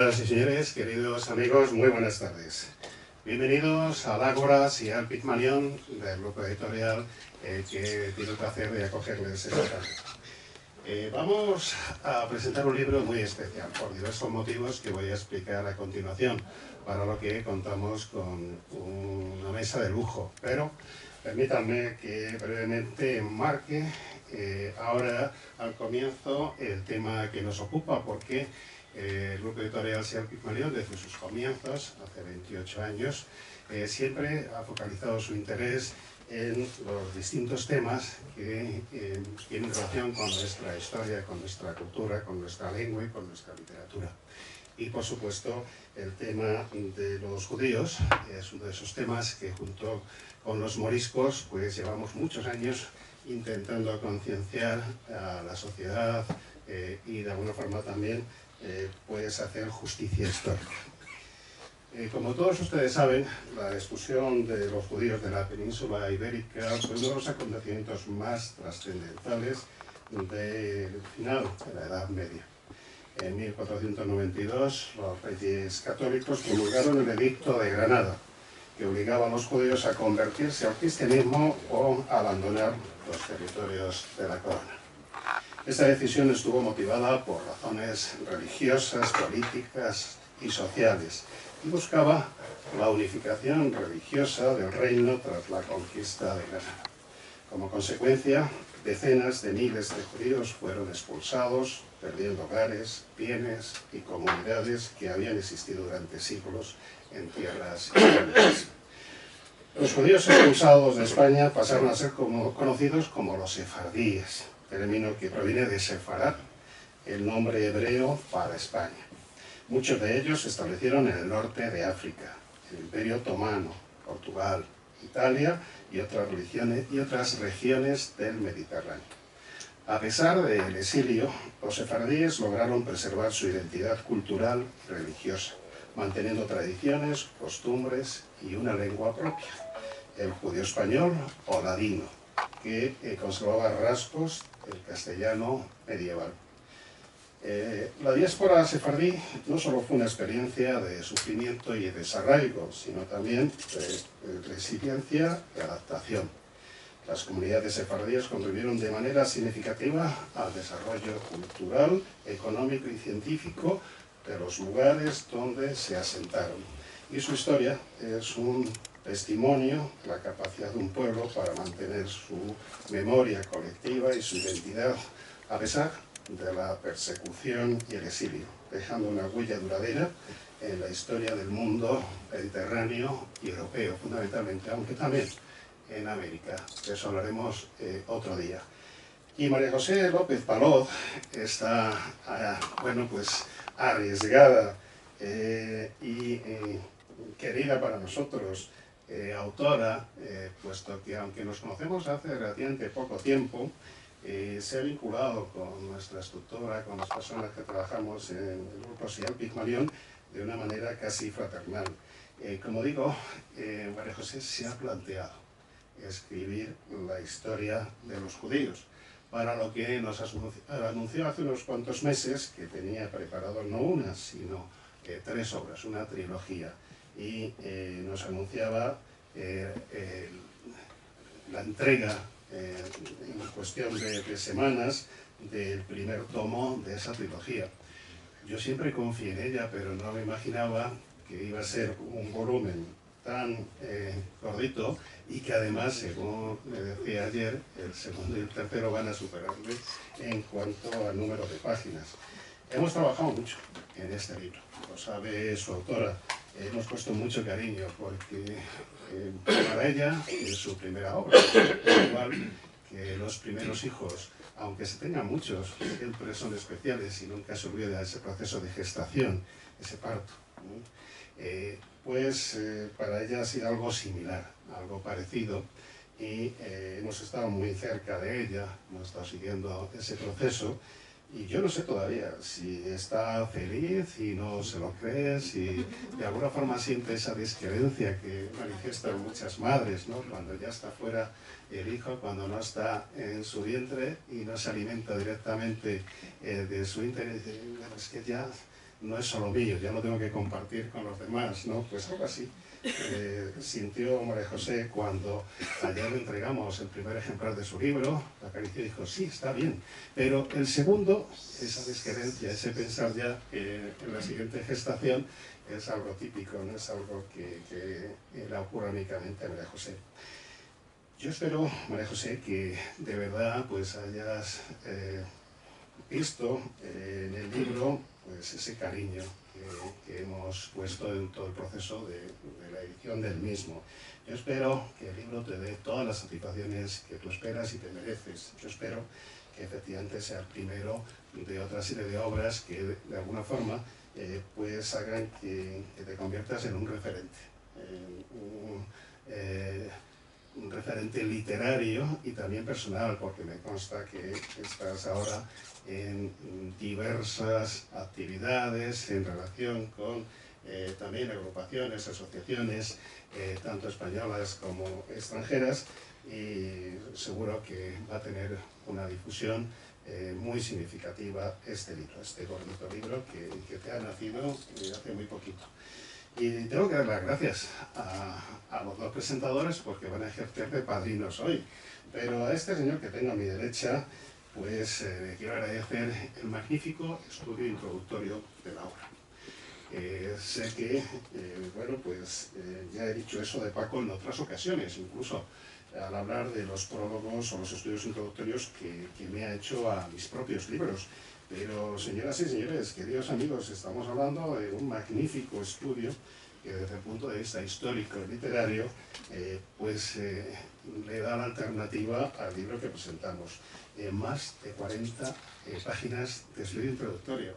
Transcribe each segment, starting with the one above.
Señoras y señores, queridos amigos, muy buenas tardes. Bienvenidos al Ágoras y al Pigmalión del grupo editorial que tiene el placer de acogerles esta tarde. Vamos a presentar un libro muy especial por diversos motivos que voy a explicar a continuación, para lo que contamos con una mesa de lujo, pero permítanme que brevemente enmarque ahora al comienzo el tema que nos ocupa, porque el grupo editorial Sierra Pigmalión, desde sus comienzos, hace 28 años, siempre ha focalizado su interés en los distintos temas que tienen relación con nuestra historia, con nuestra cultura, con nuestra lengua y con nuestra literatura. Y por supuesto, el tema de los judíos es uno de esos temas que junto con los moriscos pues llevamos muchos años intentando concienciar a la sociedad y de alguna forma también pues hacer justicia histórica. Como todos ustedes saben, la expulsión de los judíos de la península ibérica fue uno de los acontecimientos más trascendentales del final de la Edad Media. En 1492, los reyes católicos promulgaron el Edicto de Granada, que obligaba a los judíos a convertirse al cristianismo o a abandonar los territorios de la corona. Esta decisión estuvo motivada por razones religiosas, políticas y sociales, y buscaba la unificación religiosa del reino tras la conquista de Granada. Como consecuencia, decenas de miles de judíos fueron expulsados, perdiendo hogares, bienes y comunidades que habían existido durante siglos en tierras islámicas. Los judíos expulsados de España pasaron a ser conocidos como los sefardíes, término que proviene de sefarad, el nombre hebreo para España. Muchos de ellos se establecieron en el norte de África, el Imperio Otomano, Portugal, Italia y otras regiones del Mediterráneo. A pesar del exilio, los sefardíes lograron preservar su identidad cultural y religiosa, manteniendo tradiciones, costumbres y una lengua propia, el judío español o ladino, que conservaba rasgos del castellano medieval. La diáspora sefardí no solo fue una experiencia de sufrimiento y desarraigo, sino también de resiliencia y adaptación. Las comunidades sefardíes contribuyeron de manera significativa al desarrollo cultural, económico y científico de los lugares donde se asentaron. Y su historia es un testimonio de la capacidad de un pueblo para mantener su memoria colectiva y su identidad, a pesar de la persecución y el exilio, dejando una huella duradera en la historia del mundo mediterráneo y europeo, fundamentalmente, aunque también en América. De eso hablaremos otro día. Y María José López Palot está, pues arriesgada y querida para nosotros, autora, puesto que aunque nos conocemos hace relativamente poco tiempo, se ha vinculado con nuestra estructura, con las personas que trabajamos en el grupo Sierra Pigmalión de una manera casi fraternal. Como digo, María José se ha planteado escribir la historia de los judíos, para lo que nos anunció hace unos cuantos meses que tenía preparado no una, sino 3 obras, una trilogía, y nos anunciaba la entrega en cuestión de semanas del primer tomo de esa trilogía. Yo siempre confié en ella, pero no me imaginaba que iba a ser un volumen tan gordito y que además, según me decía ayer, el segundo y el tercero van a superarle en cuanto al número de páginas. Hemos trabajado mucho en este libro, lo sabe su autora. Hemos puesto mucho cariño porque para ella es su primera obra, igual que los primeros hijos, aunque se tengan muchos, siempre son especiales y nunca se olvida ese proceso de gestación, ese parto. Para ella ha sido algo similar, algo parecido, y hemos estado muy cerca de ella, hemos estado siguiendo ese proceso. Y yo no sé todavía si está feliz y no se lo cree, si de alguna forma siente esa descredencia que manifiestan muchas madres, ¿no? Cuando ya está fuera el hijo, cuando no está en su vientre y no se alimenta directamente de su interior. Es que ya no es solo mío, ya lo tengo que compartir con los demás, ¿no? Pues algo así sintió María José cuando ayer le entregamos el primer ejemplar de su libro. La acarició y dijo, sí, está bien, pero el segundo, esa desquerencia, ese pensar ya en la siguiente gestación, es algo típico, no es algo que le ocurra únicamente a María José. Yo espero, María José, que de verdad pues hayas visto en el libro pues ese cariño que hemos puesto en todo el proceso de la edición del mismo. Yo espero que el libro te dé todas las satisfacciones que tú esperas y te mereces. Yo espero que efectivamente sea el primero de otra serie de obras que de alguna forma pues hagan que te conviertas en un referente, un referente literario y también personal, porque me consta que estás ahora en diversas actividades en relación con también agrupaciones, asociaciones, tanto españolas como extranjeras, y seguro que va a tener una difusión muy significativa este libro, este bonito libro que te ha nacido hace muy poquito. Y tengo que dar las gracias a los dos presentadores porque van a ejercer de padrinos hoy. Pero a este señor que tengo a mi derecha, pues le quiero agradecer el magnífico estudio introductorio de la obra. Sé que, bueno, pues ya he dicho eso de Paco en otras ocasiones, incluso al hablar de los prólogos o los estudios introductorios que me ha hecho a mis propios libros. Pero, señoras y señores, queridos amigos, estamos hablando de un magnífico estudio que desde el punto de vista histórico y literario, pues le da la alternativa al libro que presentamos. Más de 40 páginas de estudio introductorio.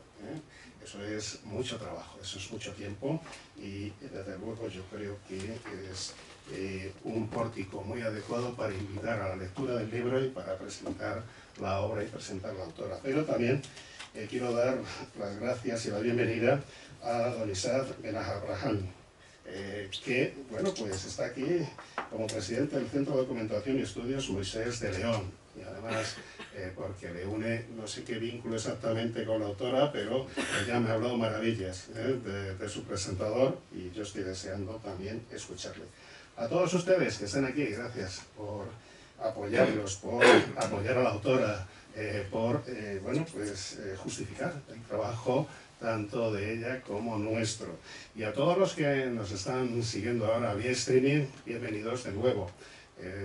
Eso es mucho trabajo, eso es mucho tiempo y desde luego yo creo que es un pórtico muy adecuado para invitar a la lectura del libro y para presentar la obra y presentar la autora. Pero también quiero dar las gracias y la bienvenida a don Isaac Benahabraham, que bueno, pues está aquí como presidente del Centro de Documentación y Estudios Moisés de León, y además porque le une, no sé qué vínculo exactamente con la autora, pero ya me ha hablado maravillas de su presentador y yo estoy deseando también escucharle. A todos ustedes que están aquí, gracias por apoyarnos, por apoyar a la autora, por bueno, pues, justificar el trabajo tanto de ella como nuestro. Y a todos los que nos están siguiendo ahora vía streaming, bienvenidos de nuevo.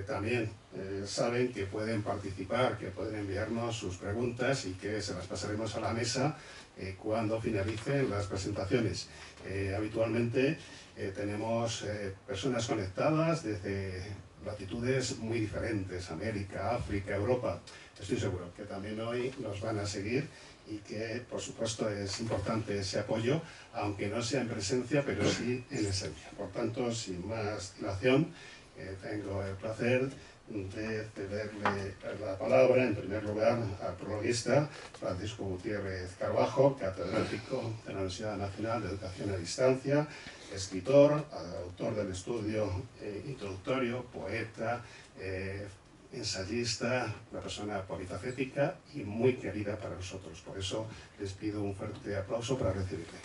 También saben que pueden participar, que pueden enviarnos sus preguntas y que se las pasaremos a la mesa cuando finalicen las presentaciones. Habitualmente tenemos personas conectadas desde latitudes muy diferentes, América, África, Europa. Estoy seguro que también hoy nos van a seguir y que, por supuesto, es importante ese apoyo, aunque no sea en presencia, pero sí en esencia. Por tanto, sin más dilación, tengo el placer de cederle la palabra, en primer lugar, al prologuista Francisco Gutiérrez Carbajo, catedrático de la Universidad Nacional de Educación a Distancia, escritor, autor del estudio introductorio, poeta, ensayista, una persona polifacética y muy querida para nosotros. Por eso les pido un fuerte aplauso para recibirle.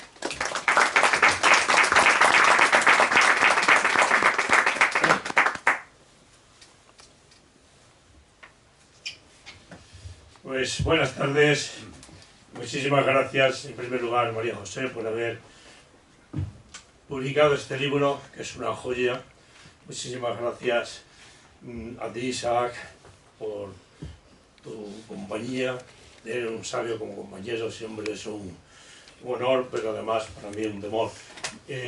Pues buenas tardes, muchísimas gracias en primer lugar María José por haber publicado este libro que es una joya. Muchísimas gracias a ti, Isaac, por tu compañía, tener un sabio como compañero siempre es un honor, pero además para mí un temor.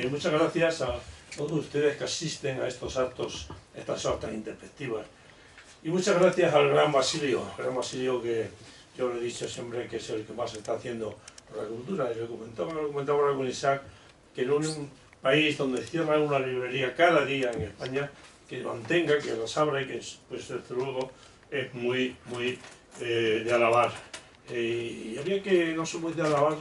Muchas gracias a todos ustedes que asisten a estos actos, estas actas introspectivas. Y muchas gracias al gran Basilio que yo le he dicho siempre que es el que más está haciendo por la cultura. Y lo comentaba ahora con Isaac, que en un país donde cierran una librería cada día en España, que mantenga, que las abra y que, pues desde luego, es muy de alabar. Y habría que no solo de alabar,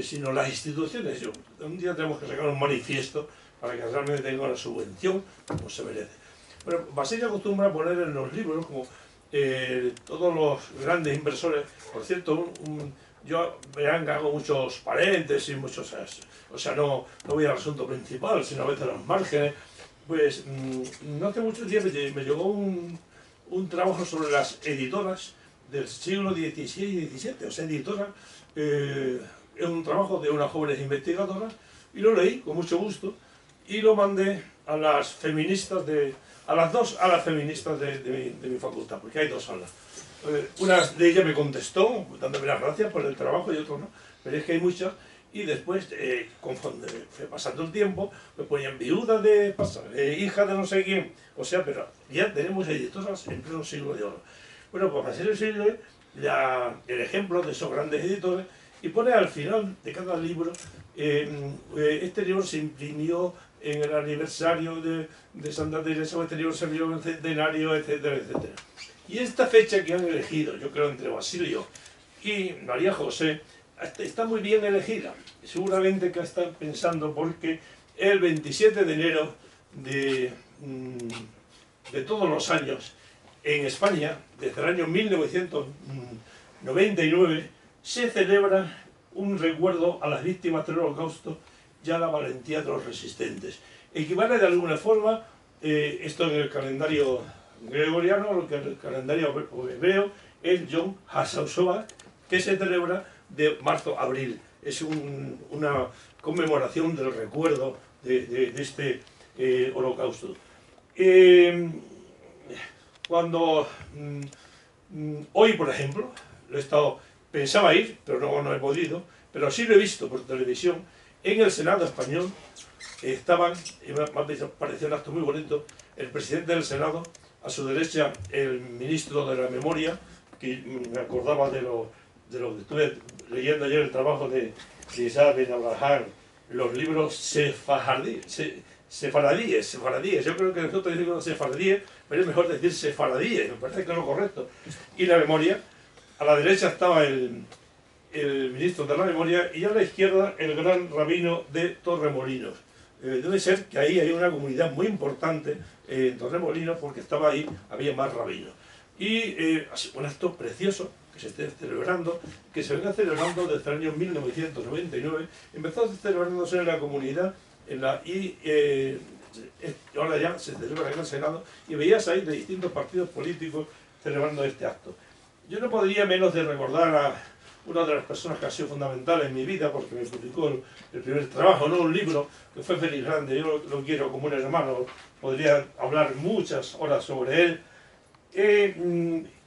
sino las instituciones. Un día tenemos que sacar un manifiesto para que realmente tenga una subvención como se merece. Bueno, Basilio acostumbra a poner en los libros, como todos los grandes inversores, por cierto, yo verán que hago muchos paréntesis, muchos, o sea, no voy al asunto principal, sino a veces a los márgenes. Pues no hace mucho tiempo me llegó un trabajo sobre las editoras del siglo XVI y XVII, o sea, editoras, es un trabajo de unas jóvenes investigadoras, y lo leí con mucho gusto, y lo mandé a las feministas a las feministas de mi facultad, porque hay dos salas. Una de ellas me contestó, dándome las gracias por el trabajo, y otra no, pero es que hay muchas. Y después, conforme fue pasando el tiempo, me ponían viuda hija de no sé quién. O sea, pero ya tenemos editoras en pleno siglo de oro. Bueno, pues así le sirve el ejemplo de esos grandes editores, y pone al final de cada libro, este libro se imprimió en el aniversario de Santa Teresa, o este libro se envió en el centenario, etcétera, etcétera. Y esta fecha que han elegido, yo creo entre Basilio y María José, está muy bien elegida. Seguramente que están pensando porque el 27 de enero de todos los años en España, desde el año 1999, se celebra un recuerdo a las víctimas del Holocausto y a la valentía de los resistentes. Equivale de alguna forma, esto en el calendario gregoriano, lo que en el calendario hebreo es Yom HaShoah, que se celebra de marzo a abril. Es una conmemoración del recuerdo de este holocausto. Cuando hoy, por ejemplo, pensaba ir, pero no he podido, pero sí lo he visto por televisión, en el Senado español estaban, y me ha parecido un acto muy bonito, el presidente del Senado, a su derecha el ministro de la Memoria, que me acordaba de lo que estuve leyendo ayer, el trabajo de Isaac Ben Abraham, los libros sefaradíes, yo creo que nosotros decimos sefaradíes, pero es mejor decir sefaradíes, me parece que es lo correcto. Y la memoria, a la derecha estaba el ministro de la Memoria, y a la izquierda el gran rabino de Torremolinos. Debe ser que ahí hay una comunidad muy importante en Torremolinos, porque estaba ahí, había más rabinos. Y un acto precioso que se esté celebrando, que se venga celebrando desde el año 1999, empezó celebrándose en la comunidad, ahora ya se celebra en el Senado, y veías ahí de distintos partidos políticos celebrando este acto. Yo no podría menos de recordar a una de las personas que ha sido fundamental en mi vida, porque me publicó el primer trabajo, no un libro, que fue Félix Grande. Yo lo quiero como un hermano, podría hablar muchas horas sobre él.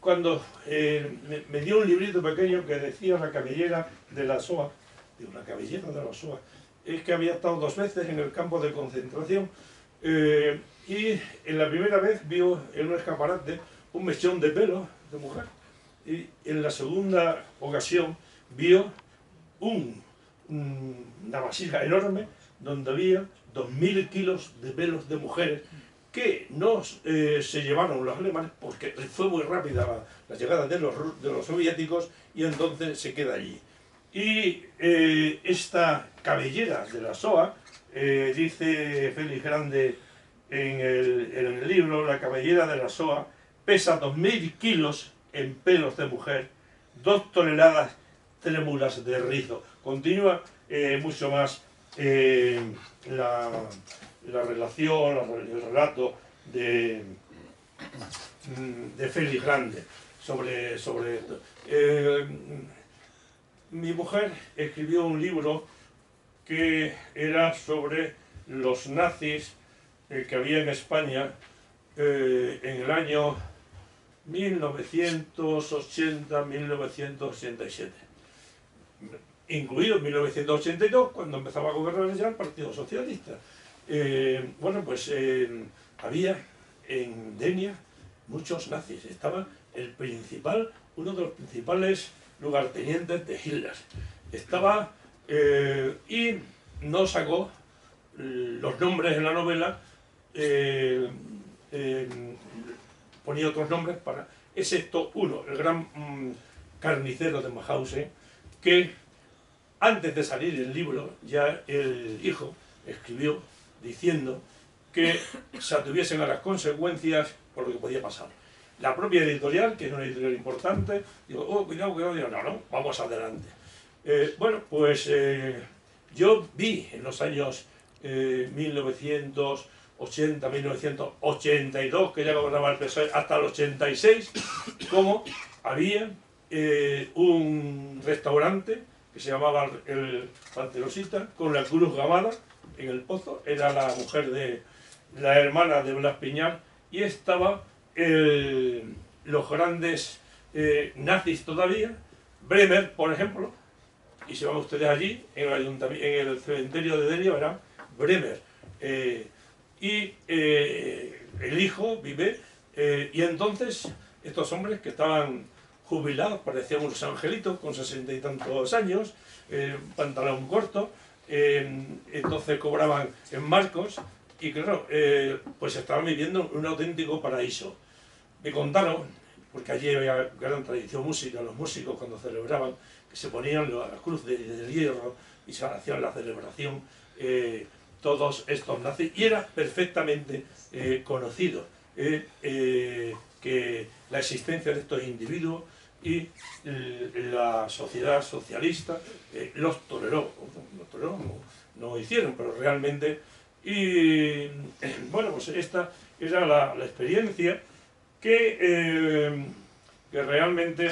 Cuando me dio un librito pequeño que decía La cabellera de la SOA, digo, la cabellera de la SOA, es que había estado 2 veces en el campo de concentración, y en la primera vez vio en un escaparate un mechón de pelo de mujer, y en la segunda ocasión vio una vasija enorme donde había 2000 kilos de pelos de mujeres, que no se llevaron los alemanes porque fue muy rápida la llegada de los soviéticos, y entonces se queda allí. Y esta cabellera de la SOA, dice Félix Grande en el libro, la cabellera de la SOA pesa 2000 kilos en pelos de mujer, 2 toneladas trémulas de rizo. Continúa mucho más la relación, el relato de Félix Grande sobre esto. Mi mujer escribió un libro que era sobre los nazis que había en España en el año 1980-1987, incluido en 1982, cuando empezaba a gobernar ya el Partido Socialista. Bueno, pues había en Denia muchos nazis. Estaba uno de los principales lugartenientes de Hitler. Estaba, y no sacó los nombres en la novela, ponía otros nombres excepto uno, el gran carnicero de Mauthausen, que antes de salir el libro, ya el hijo escribió diciendo que se atuviesen a las consecuencias por lo que podía pasar. La propia editorial, que es una editorial importante, digo, oh, cuidado, no, vamos adelante. Bueno, pues yo vi en los años 1980, 1982, que ya gobernaba el PSOE, hasta el 86, como había un restaurante que se llamaba el Panterosita, con la Cruz Gamada en el pozo, era la mujer de la hermana de Blas Piñar, y estaba los grandes nazis todavía, Bremer, por ejemplo, y si van ustedes allí, en el cementerio de Delia, verán Bremer, y el hijo vive, y entonces estos hombres que estaban jubilados, parecían unos angelitos con 60 y tantos años, pantalón corto, entonces cobraban en marcos, y claro, pues estaban viviendo un auténtico paraíso. Me contaron, porque allí había gran tradición música, los músicos cuando celebraban, que se ponían la cruz de hierro y se hacían la celebración, todos estos nazis, y era perfectamente conocido que la existencia de estos individuos y la sociedad socialista los toleró, no hicieron, pero realmente. Y bueno, pues esta era la experiencia que realmente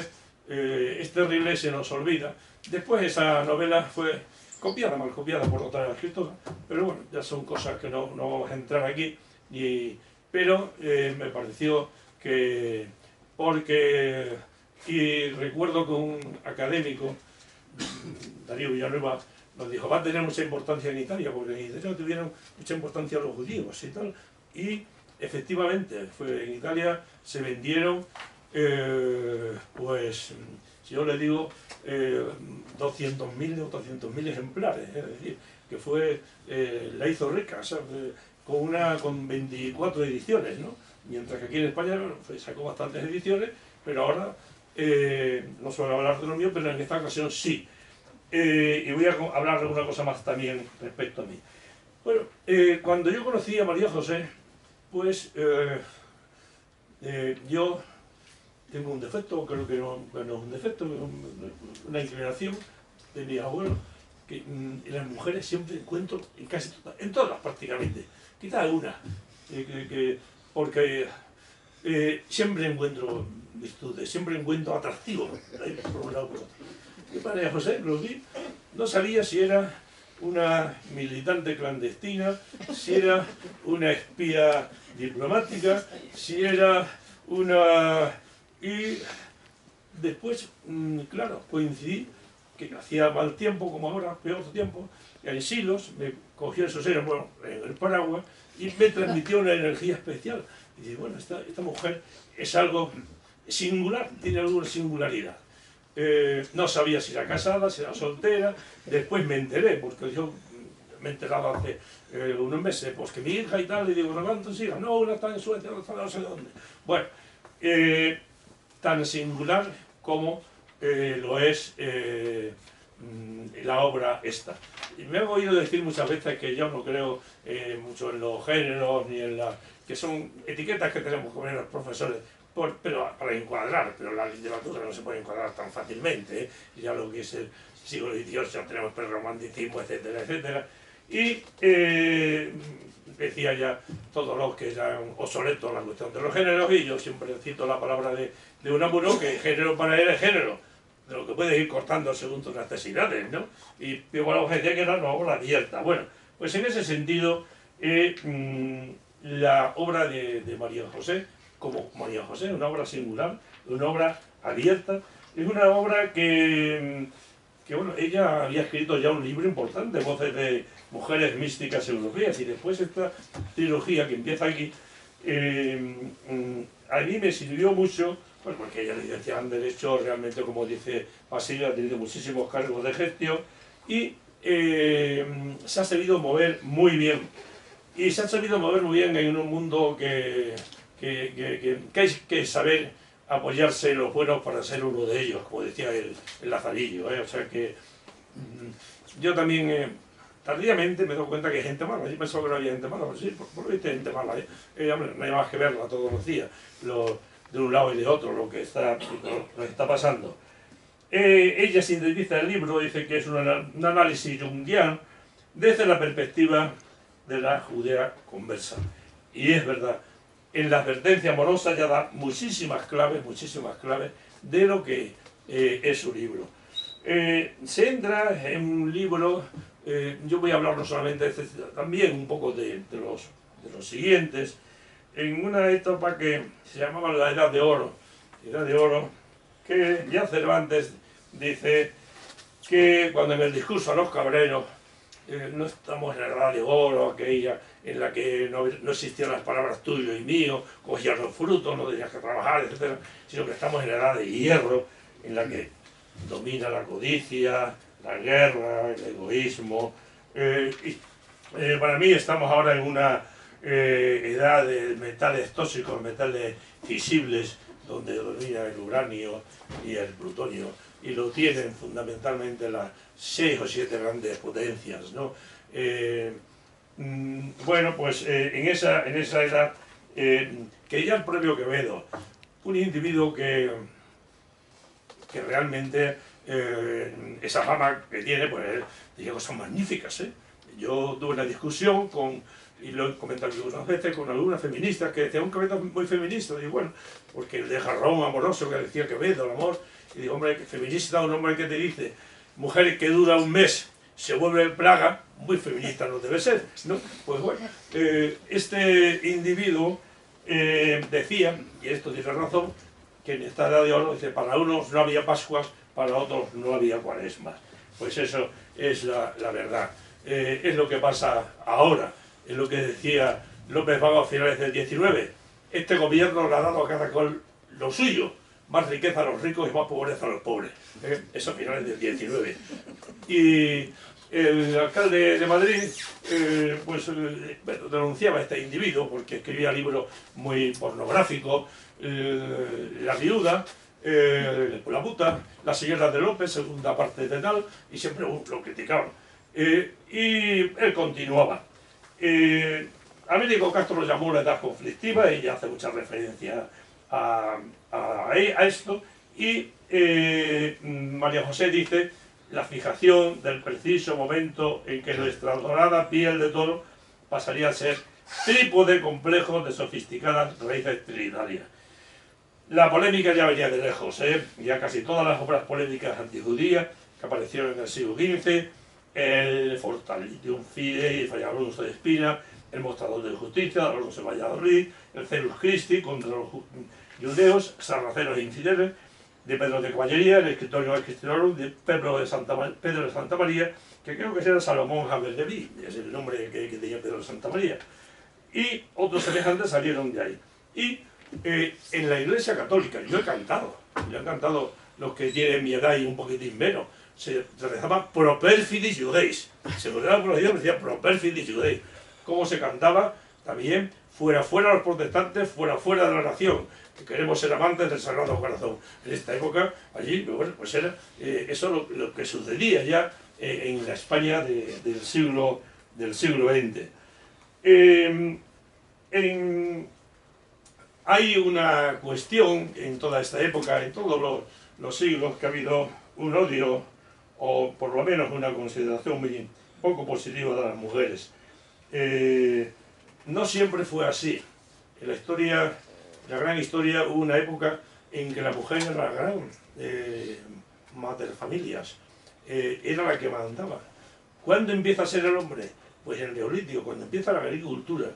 es terrible y se nos olvida. Después esa novela fue copiada, mal copiada por otra escritora, pero bueno, ya son cosas que no vamos a entrar aquí, pero me pareció que, porque, y recuerdo que un académico, Darío Villanueva, nos dijo, va a tener mucha importancia en Italia, porque en Italia tuvieron mucha importancia los judíos y tal, y efectivamente, en Italia se vendieron, pues, si yo le digo, 200.000 o 300.000 ejemplares, es decir, que fue, la hizo rica, ¿sabes? Con 24 ediciones, ¿no? Mientras que aquí en España sacó bastantes ediciones, pero ahora, no suelo hablar de lo mío, pero en esta ocasión sí. Y voy a hablar de una cosa más también respecto a mí. Bueno, cuando yo conocí a María José, pues yo tengo un defecto, creo que no es un defecto, una inclinación de mi abuelo, que en las mujeres siempre encuentro, en todas prácticamente, quizás algunas, porque siempre encuentro virtudes, siempre encuentro atractivo por un lado por otro. Y María José, lo vi, no sabía si era una militante clandestina, si era una espía diplomática, si era una... Y después, claro, coincidí que hacía mal tiempo, como ahora, peor tiempo, en Silos, me cogió en su seno, bueno, en el paraguas, y me transmitió una energía especial. Y dije, bueno, esta mujer es algo singular, tiene alguna singularidad. No sabía si era casada, si era soltera, después me enteré, porque yo me he enterado hace unos meses, pues que mi hija y tal, le digo, ¿no cuántos hijos? No, una está en Suecia, otra está no sé dónde. Bueno, tan singular como lo es la obra esta. Y me han oído decir muchas veces que yo no creo mucho en los géneros, ni en las... que son etiquetas que tenemos que poner los profesores, pero para encuadrar, pero la literatura no se puede encuadrar tan fácilmente, ya lo que es el siglo XVIII, ya tenemos prerromanticismo, etcétera, etcétera, y decía ya todos los que eran obsoletos la cuestión de los géneros, y yo siempre cito la palabra de Unamuno, que género para él es género, de lo que puedes ir cortando según tus necesidades, ¿no? Y Pío decía que era una obra abierta. Bueno, pues en ese sentido, la obra de María José, como María José, una obra singular, una obra abierta, es una obra que bueno, ella había escrito ya un libro importante, Voces de Mujeres Místicas Europeas, y después esta trilogía que empieza aquí, a mí me sirvió mucho, pues porque ella licenciada en Derecho, realmente, como dice Basilio, ha tenido muchísimos cargos de gestión, y se ha sabido mover muy bien. Y se ha sabido mover muy bien en un mundo que hay que saber apoyarse en los buenos para ser uno de ellos, como decía el Lazarillo, O sea que yo también tardíamente me doy cuenta que hay gente mala. Yo pensaba que no había gente mala, pero sí, por lo visto hay gente mala. No hay más que verla todos los días, de un lado y de otro, lo que está pasando. Ella sintetiza el libro, dice que es un análisis junguiano desde la perspectiva de la Judea conversa. Y es verdad, en la advertencia amorosa ya da muchísimas claves de lo que es su libro. Se entra en un libro, yo voy a hablar no solamente de este, también un poco de los siguientes, en una etapa que se llamaba la Edad de Oro, que ya Cervantes dice que cuando en el discurso a los cabreros no estamos en la Edad de Oro, aquella en la que no existían las palabras tuyo y mío, cogías los frutos, no tenías que trabajar, etc., sino que estamos en la Edad de Hierro, en la que domina la codicia, la guerra, el egoísmo. Para mí estamos ahora en una edad de metales tóxicos, metales fisibles, donde domina el uranio y el plutonio, y lo tienen fundamentalmente las 6 o 7 grandes potencias, ¿no? Bueno, pues en esa edad, que ya el propio Quevedo, un individuo que realmente esa fama que tiene, pues dice cosas magníficas, ¿eh? Yo tuve una discusión y lo he comentado algunas veces, con algunas feministas que decían un Quevedo muy feminista. Y digo, bueno, porque el de jarrón amoroso que decía Quevedo, el amor. Y digo, hombre, feminista, un hombre que te dice, mujer que dura un mes se vuelve plaga, muy feminista no debe ser, ¿no? Pues bueno, este individuo decía, y esto tiene razón, que en esta edad de oro, dice, para unos no había Pascuas, para otros no había Cuaresmas. Pues eso es la verdad. Es lo que pasa ahora, es lo que decía López Vago a finales del 19. Este gobierno le ha dado a cada cual lo suyo, más riqueza a los ricos y más pobreza a los pobres. Eso a finales del 19. Y el alcalde de Madrid bueno, denunciaba a este individuo porque escribía libros muy pornográficos, La viuda, La puta, La señora de López, segunda parte de tal, y siempre lo criticaban. Y él continuaba. Américo Castro lo llamó la edad conflictiva, y ya hace mucha referencia a esto, y María José dice la fijación del preciso momento en que nuestra dorada piel de toro pasaría a ser trípode complejo de sofisticadas raíces trinitarias. La polémica ya venía de lejos, ya casi todas las obras polémicas antijudías que aparecieron en el siglo XV, el Fortalitium Fidei, Fray Alonso de Espina, el Mostrador de Justicia, Alonso de Valladolid, el Celus Christi contra los judeos, sarracenos e infieles, de Pedro de Caballería, el Escritorio Cristianorum de Pedro de Santa María, que creo que era Salomón Javier de Ví, es el nombre que tenía Pedro de Santa María, y otros semejantes salieron de ahí. Y en la Iglesia Católica, yo he cantado los que tienen mi edad y un poquitín menos, se rezaba Pro Perfidis Judeis, se rezaba por los dioses, decía Pro Perfidis Judeis, como se cantaba también, fuera los protestantes, fuera de la nación, que queremos ser amantes del Sagrado Corazón. En esta época, allí, bueno, pues era eso lo que sucedía ya en la España del siglo XX. Hay una cuestión en toda esta época, en todos los siglos, que ha habido un odio, o por lo menos una consideración muy poco positiva de las mujeres. No siempre fue así. En la historia, la gran historia, hubo una época en que la mujer era la gran mater familias, era la que mandaba. ¿Cuándo empieza a ser el hombre? Pues en el Neolítico, cuando empieza la agricultura,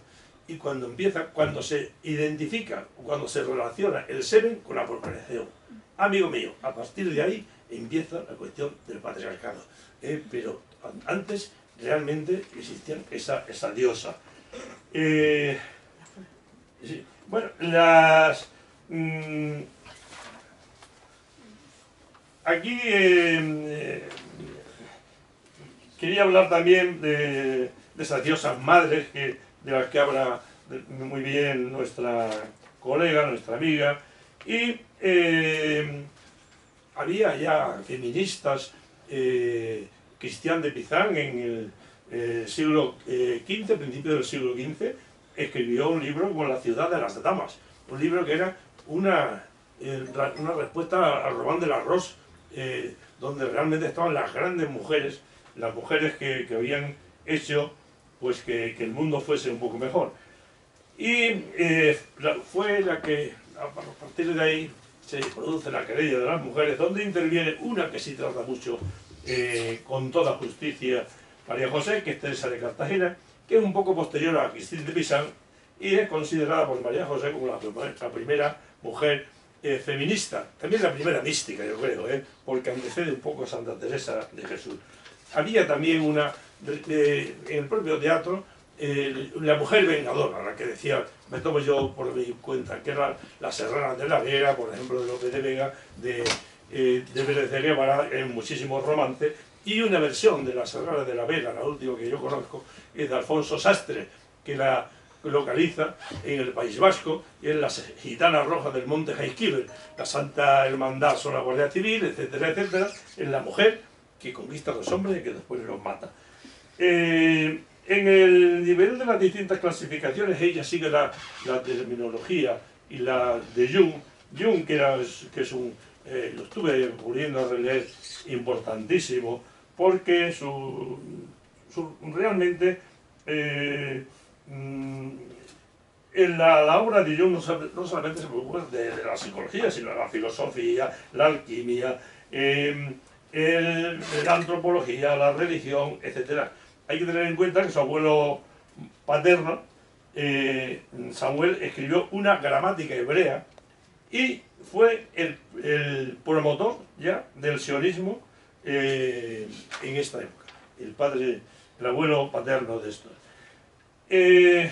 y cuando se identifica, cuando se relaciona el semen con la procreación. Amigo mío, a partir de ahí empieza la cuestión del patriarcado. Pero antes realmente existía esa diosa. Sí. Bueno, aquí quería hablar también de esas diosas madres de las que habla muy bien nuestra colega, nuestra amiga, y había ya feministas, Cristián de Pizán en el siglo XV, principio del siglo XV, escribió un libro como La ciudad de las damas, un libro que era una respuesta a Robán de la Rose, donde realmente estaban las grandes mujeres, las mujeres que habían hecho pues que el mundo fuese un poco mejor. Y fue la que, a partir de ahí, se produce la querella de las mujeres, donde interviene una que sí trata mucho, con toda justicia, María José, que es Teresa de Cartagena, que es un poco posterior a Cristina de Pizan, y es considerada por María José como la primera mujer feminista, también la primera mística, yo creo, porque antecede un poco a Santa Teresa de Jesús. Había también una, en el propio teatro, la mujer vengadora, la que decía, me tomo yo por mi cuenta, que era la Serrana de la Vega, por ejemplo, de López de Vega, de Pérez de Guevara, en muchísimos romances, y una versión de la Serrana de la Vega, la última que yo conozco, es de Alfonso Sastre, que la localiza en el País Vasco, y en las Gitanas Rojas del Monte Jaizkibel, la Santa Hermandad son la Guardia Civil, etcétera, etcétera, en la mujer que conquista a los hombres y que después los mata. En el nivel de las distintas clasificaciones, ella sigue la terminología y la de Jung. Jung, que es un, lo estuve volviendo a releer, importantísimo, porque realmente en la obra de Jung no solamente se preocupa de la psicología, sino de la filosofía, la alquimia, la antropología, la religión, etc. Hay que tener en cuenta que su abuelo paterno, Samuel, escribió una gramática hebrea y fue el promotor ya del sionismo en esta época. El abuelo paterno de esto. En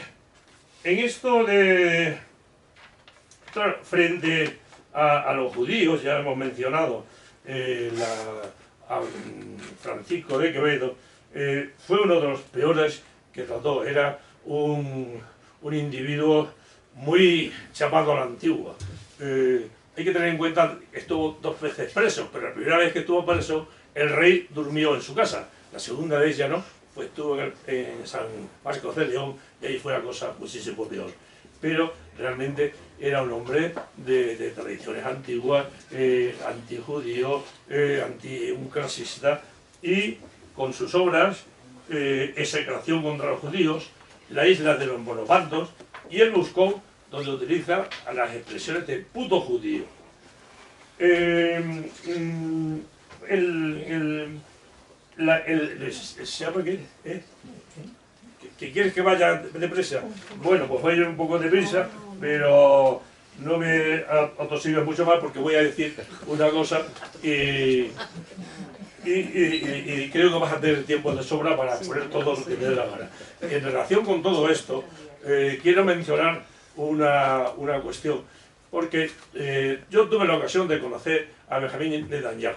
esto de... Claro, frente a los judíos, ya hemos mencionado a Francisco de Quevedo, fue uno de los peores que trató. Era un individuo muy chapado a la antigua. Hay que tener en cuenta que estuvo 2 veces preso, pero la primera vez que estuvo preso, el rey durmió en su casa. La segunda vez ya no, pues estuvo en San Marcos de León, y ahí fue la cosa muchísimo peor. Pero realmente era un hombre de tradiciones antiguas, antijudío, un clasista, y con sus obras, execración contra los judíos, la isla de los monopantos y el Buscón, donde utiliza las expresiones de puto judío. ¿Se llama qué? ¿Que quieres que vaya deprisa? Bueno, pues voy a ir un poco deprisa, pero no me atosigas mucho más porque voy a decir una cosa y creo que vas a tener tiempo de sobra para poner todo lo que me dé la gana. En relación con todo esto, quiero mencionar una cuestión, porque yo tuve la ocasión de conocer a Benjamín Netanyahu.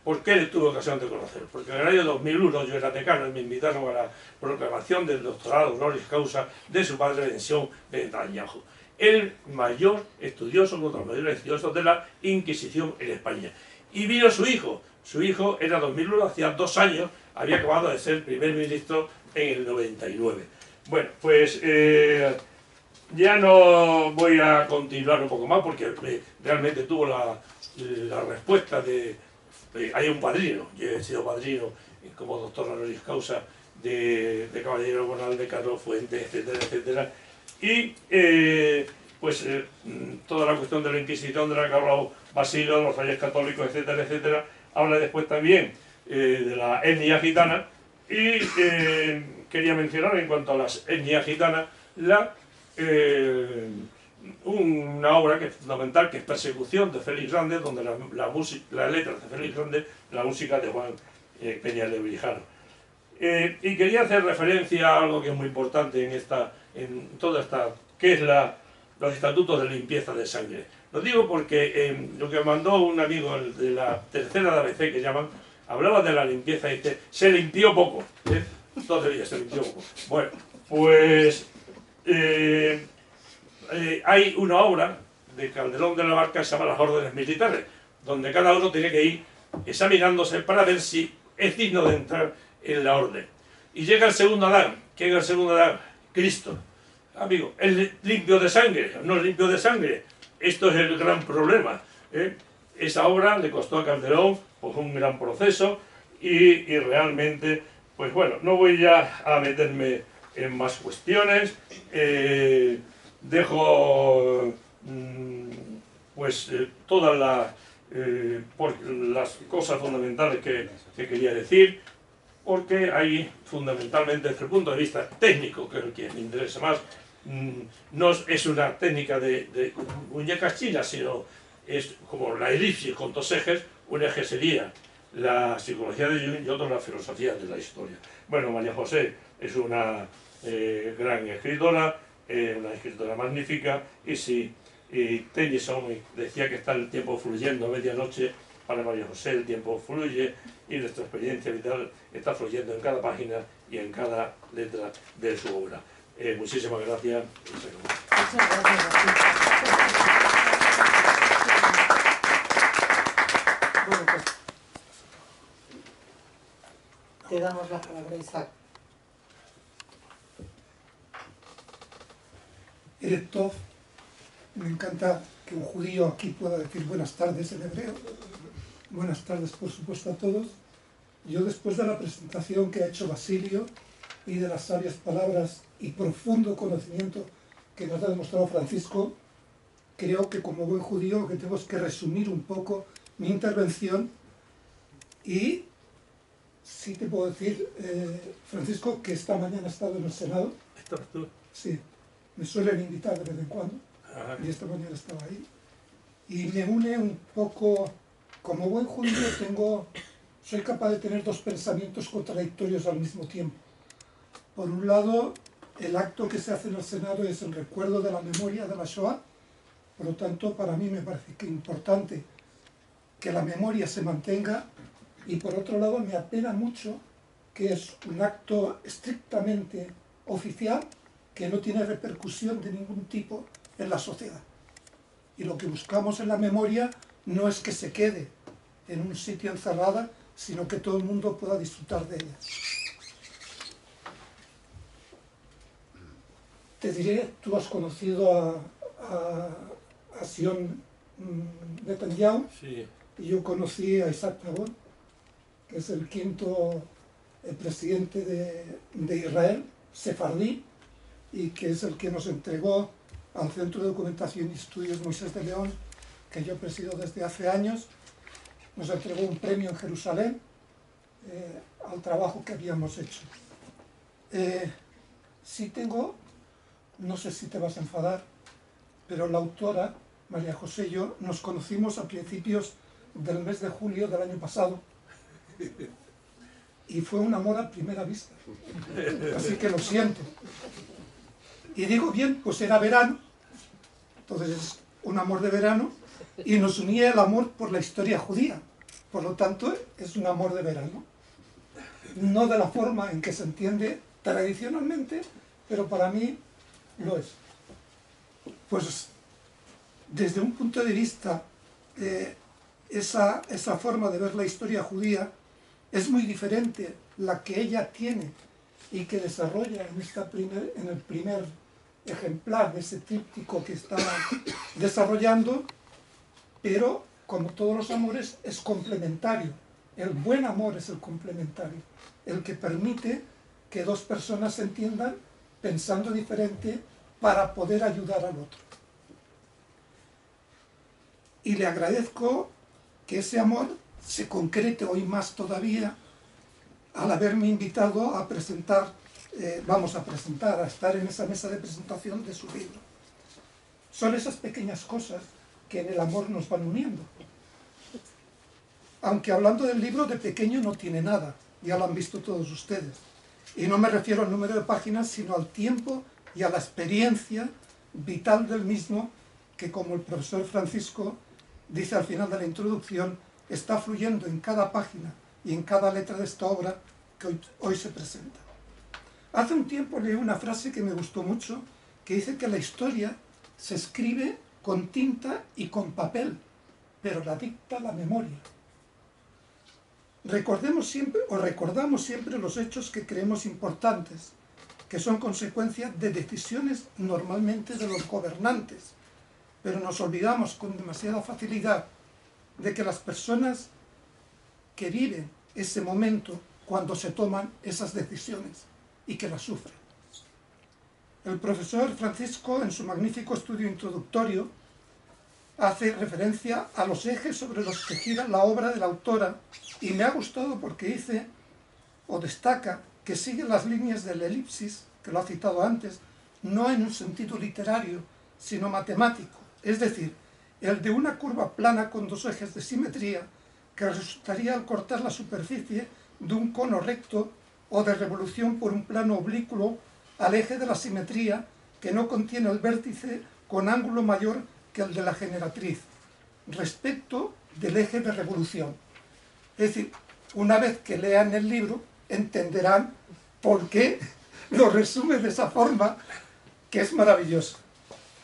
¿Por qué tuve ocasión de conocer? Porque en el año 2001 yo era decano y me invitaron a la proclamación del doctorado honoris causa de su padre Benzion Netanyahu, el mayor estudioso, uno de los mayores estudiosos de la Inquisición en España. Y vino su hijo era 2001, hacía 2 años, había acabado de ser primer ministro en el 99. Bueno, pues ya no voy a continuar un poco más porque realmente tuvo la respuesta de... hay un padrino, yo he sido padrino como doctor honoris causa de Caballero Bonal de Carlos Fuentes, etcétera, etcétera. Y pues toda la cuestión de la Inquisición de la que ha hablado Basilio, de los reyes católicos, etcétera, etcétera. Habla después también de la etnia gitana y quería mencionar en cuanto a las etnias gitanas una obra que es fundamental, que es Persecución, de Félix Rande, donde las letras de Félix Rande, la música de Juan Peña Lebrijano. Y quería hacer referencia a algo que es muy importante en toda esta, que es los estatutos de limpieza de sangre. Lo digo porque lo que mandó un amigo de la tercera de ABC, que llaman, hablaba de la limpieza y dice, se limpió poco. 12 días se limpió poco. Bueno, pues hay una obra de Calderón de la Barca que se llama Las órdenes militares, donde cada uno tiene que ir examinándose para ver si es digno de entrar en la orden. Y llega el segundo Adán. ¿Quién es el segundo Adán? Cristo. Amigo, ¿es limpio de sangre? ¿No es limpio de sangre? Esto es el gran problema. esa obra le costó a Calderón pues, un gran proceso y realmente, pues bueno, no voy ya a meterme en más cuestiones, dejo pues todas las cosas fundamentales que quería decir, porque ahí fundamentalmente desde el punto de vista técnico, que es el que me interesa más, no es una técnica de muñecas chinas, sino es como la elipsis con dos ejes. Un eje sería la psicología de Jung y otro la filosofía de la historia. Bueno, María José es una gran escritora, una escritora magnífica, y si Tennyson decía que está el tiempo fluyendo a medianoche, para María José el tiempo fluye y nuestra experiencia vital está fluyendo en cada página y en cada letra de su obra. Muchísimas gracias. Muchas gracias. Bueno, pues te damos la palabra, Isaac. Erev Tov, me encanta que un judío aquí pueda decir buenas tardes en hebreo. Buenas tardes, por supuesto, a todos. Yo, después de la presentación que ha hecho Basilio y de las sabias palabras y profundo conocimiento que nos ha demostrado Francisco, creo que como buen judío lo que tengo es que resumir un poco mi intervención y sí te puedo decir, Francisco, que esta mañana he estado en el Senado. ¿Estabas tú? Sí, me suelen invitar de vez en cuando y esta mañana estaba ahí. Y me une un poco, como buen judío soy capaz de tener dos pensamientos contradictorios al mismo tiempo. Por un lado, el acto que se hace en el Senado es el recuerdo de la memoria de la Shoah, por lo tanto, para mí me parece que es importante que la memoria se mantenga, y por otro lado me apena mucho que es un acto estrictamente oficial que no tiene repercusión de ningún tipo en la sociedad. Y lo que buscamos en la memoria no es que se quede en un sitio encerrada, sino que todo el mundo pueda disfrutar de ella. Te diré, tú has conocido a Sion Netanyahu, Sí. y yo conocí a Isaac Nabón, que es el quinto presidente de Israel, sefardí, y que es el que nos entregó al Centro de Documentación y Estudios Moisés de León, que yo presido desde hace años. Nos entregó un premio en Jerusalén al trabajo que habíamos hecho. Sí tengo, no sé si te vas a enfadar, pero la autora, María José y yo, nos conocimos a principios del mes de julio del año pasado y fue un amor a primera vista, así que lo siento. Y digo bien, pues era verano, entonces es un amor de verano, y nos unía el amor por la historia judía, por lo tanto es un amor de verano, no de la forma en que se entiende tradicionalmente, pero para mí lo es. Pues desde un punto de vista, esa forma de ver la historia judía es muy diferente la que ella tiene y que desarrolla en el primer ejemplar de ese tríptico que está desarrollando, pero como todos los amores es complementario. El buen amor es el complementario, el que permite que dos personas se entiendan pensando diferente para poder ayudar al otro. Y le agradezco que ese amor se concrete hoy más todavía al haberme invitado a presentar, a estar en esa mesa de presentación de su libro. Son esas pequeñas cosas que en el amor nos van uniendo. Aunque hablando del libro, de pequeño no tiene nada, ya lo han visto todos ustedes. Y no me refiero al número de páginas, sino al tiempo y a la experiencia vital del mismo, que como el profesor Francisco dice al final de la introducción, está fluyendo en cada página y en cada letra de esta obra que hoy se presenta. Hace un tiempo leí una frase que me gustó mucho, que dice que la historia se escribe con tinta y con papel, pero la dicta la memoria. Recordamos siempre los hechos que creemos importantes, que son consecuencia de decisiones normalmente de los gobernantes, pero nos olvidamos con demasiada facilidad de que las personas que viven ese momento cuando se toman esas decisiones y que las sufren. El profesor Francisco, en su magnífico estudio introductorio, hace referencia a los ejes sobre los que gira la obra de la autora, y me ha gustado porque dice o destaca que sigue las líneas del elipsis, que lo ha citado antes, no en un sentido literario, sino matemático, es decir, el de una curva plana con dos ejes de simetría que resultaría al cortar la superficie de un cono recto o de revolución por un plano oblicuo al eje de la simetría que no contiene el vértice con ángulo mayor que el de la generatriz, respecto del eje de revolución. Es decir, una vez que lean el libro, entenderán por qué lo resume de esa forma, que es maravilloso.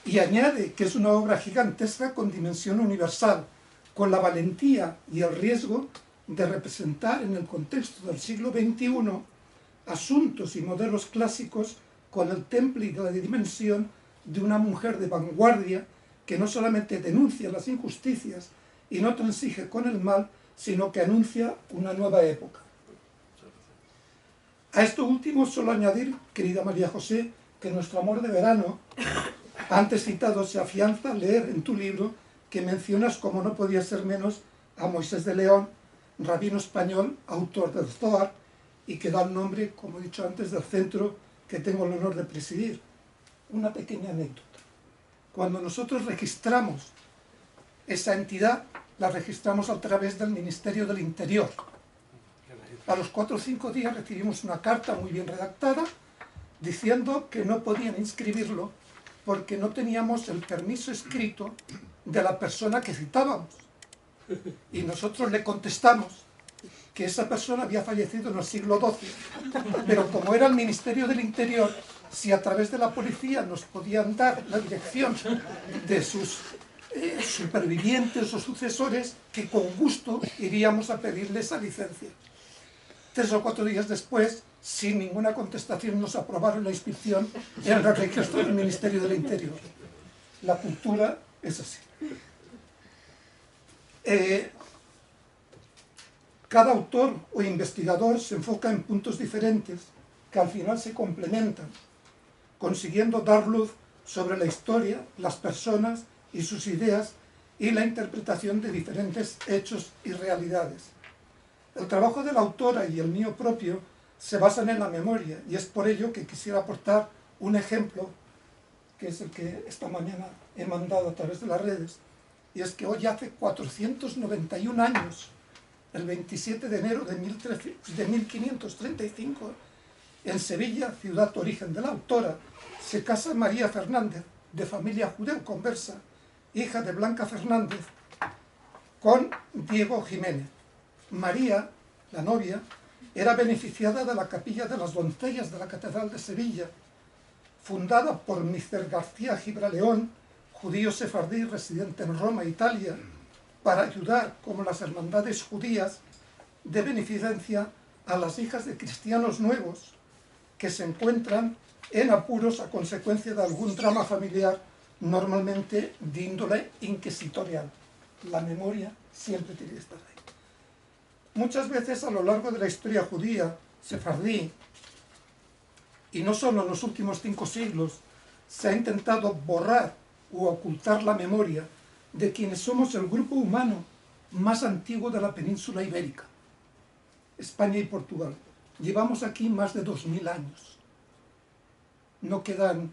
Y añade que es una obra gigantesca con dimensión universal, con la valentía y el riesgo de representar en el contexto del siglo XXI asuntos y modelos clásicos con el temple y la dimensión de una mujer de vanguardia que no solamente denuncia las injusticias y no transige con el mal, sino que anuncia una nueva época. A esto último solo añadir, querida María José, que nuestro amor de verano, antes citado, se afianza al leer en tu libro que mencionas, como no podía ser menos, a Moisés de León, rabino español, autor del Zohar, y que da el nombre, como he dicho antes, del centro que tengo el honor de presidir. Una pequeña anécdota. Cuando nosotros registramos esa entidad, la registramos a través del Ministerio del Interior. A los 4 o 5 días recibimos una carta muy bien redactada diciendo que no podían inscribirlo porque no teníamos el permiso escrito de la persona que citábamos. Y nosotros le contestamos que esa persona había fallecido en el siglo XII, pero como era el Ministerio del Interior, si a través de la policía nos podían dar la dirección de sus supervivientes o sucesores, que con gusto iríamos a pedirle esa licencia. 3 o 4 días después, sin ninguna contestación, nos aprobaron la inscripción en el registro del Ministerio del Interior. La cultura es así. Cada autor o investigador se enfoca en puntos diferentes que al final se complementan, consiguiendo dar luz sobre la historia, las personas y sus ideas y la interpretación de diferentes hechos y realidades. El trabajo de la autora y el mío propio se basan en la memoria, y es por ello que quisiera aportar un ejemplo, que es el que esta mañana he mandado a través de las redes, y es que hoy hace 491 años, el 27 de enero de 1535, en Sevilla, ciudad origen de la autora, se casa María Fernández, de familia judeo-conversa, hija de Blanca Fernández, con Diego Jiménez. María, la novia, era beneficiada de la capilla de las doncellas de la Catedral de Sevilla, fundada por Mr. García Gibraleón, judío sefardí residente en Roma, Italia, para ayudar, como las hermandades judías, de beneficencia a las hijas de cristianos nuevos que se encuentran en apuros a consecuencia de algún drama familiar, normalmente de índole inquisitorial. La memoria siempre tiene que estar ahí. Muchas veces a lo largo de la historia judía, sefardí, y no solo en los últimos 5 siglos, se ha intentado borrar u ocultar la memoria de quienes somos el grupo humano más antiguo de la península ibérica, España y Portugal. Llevamos aquí más de 2000 años. No quedan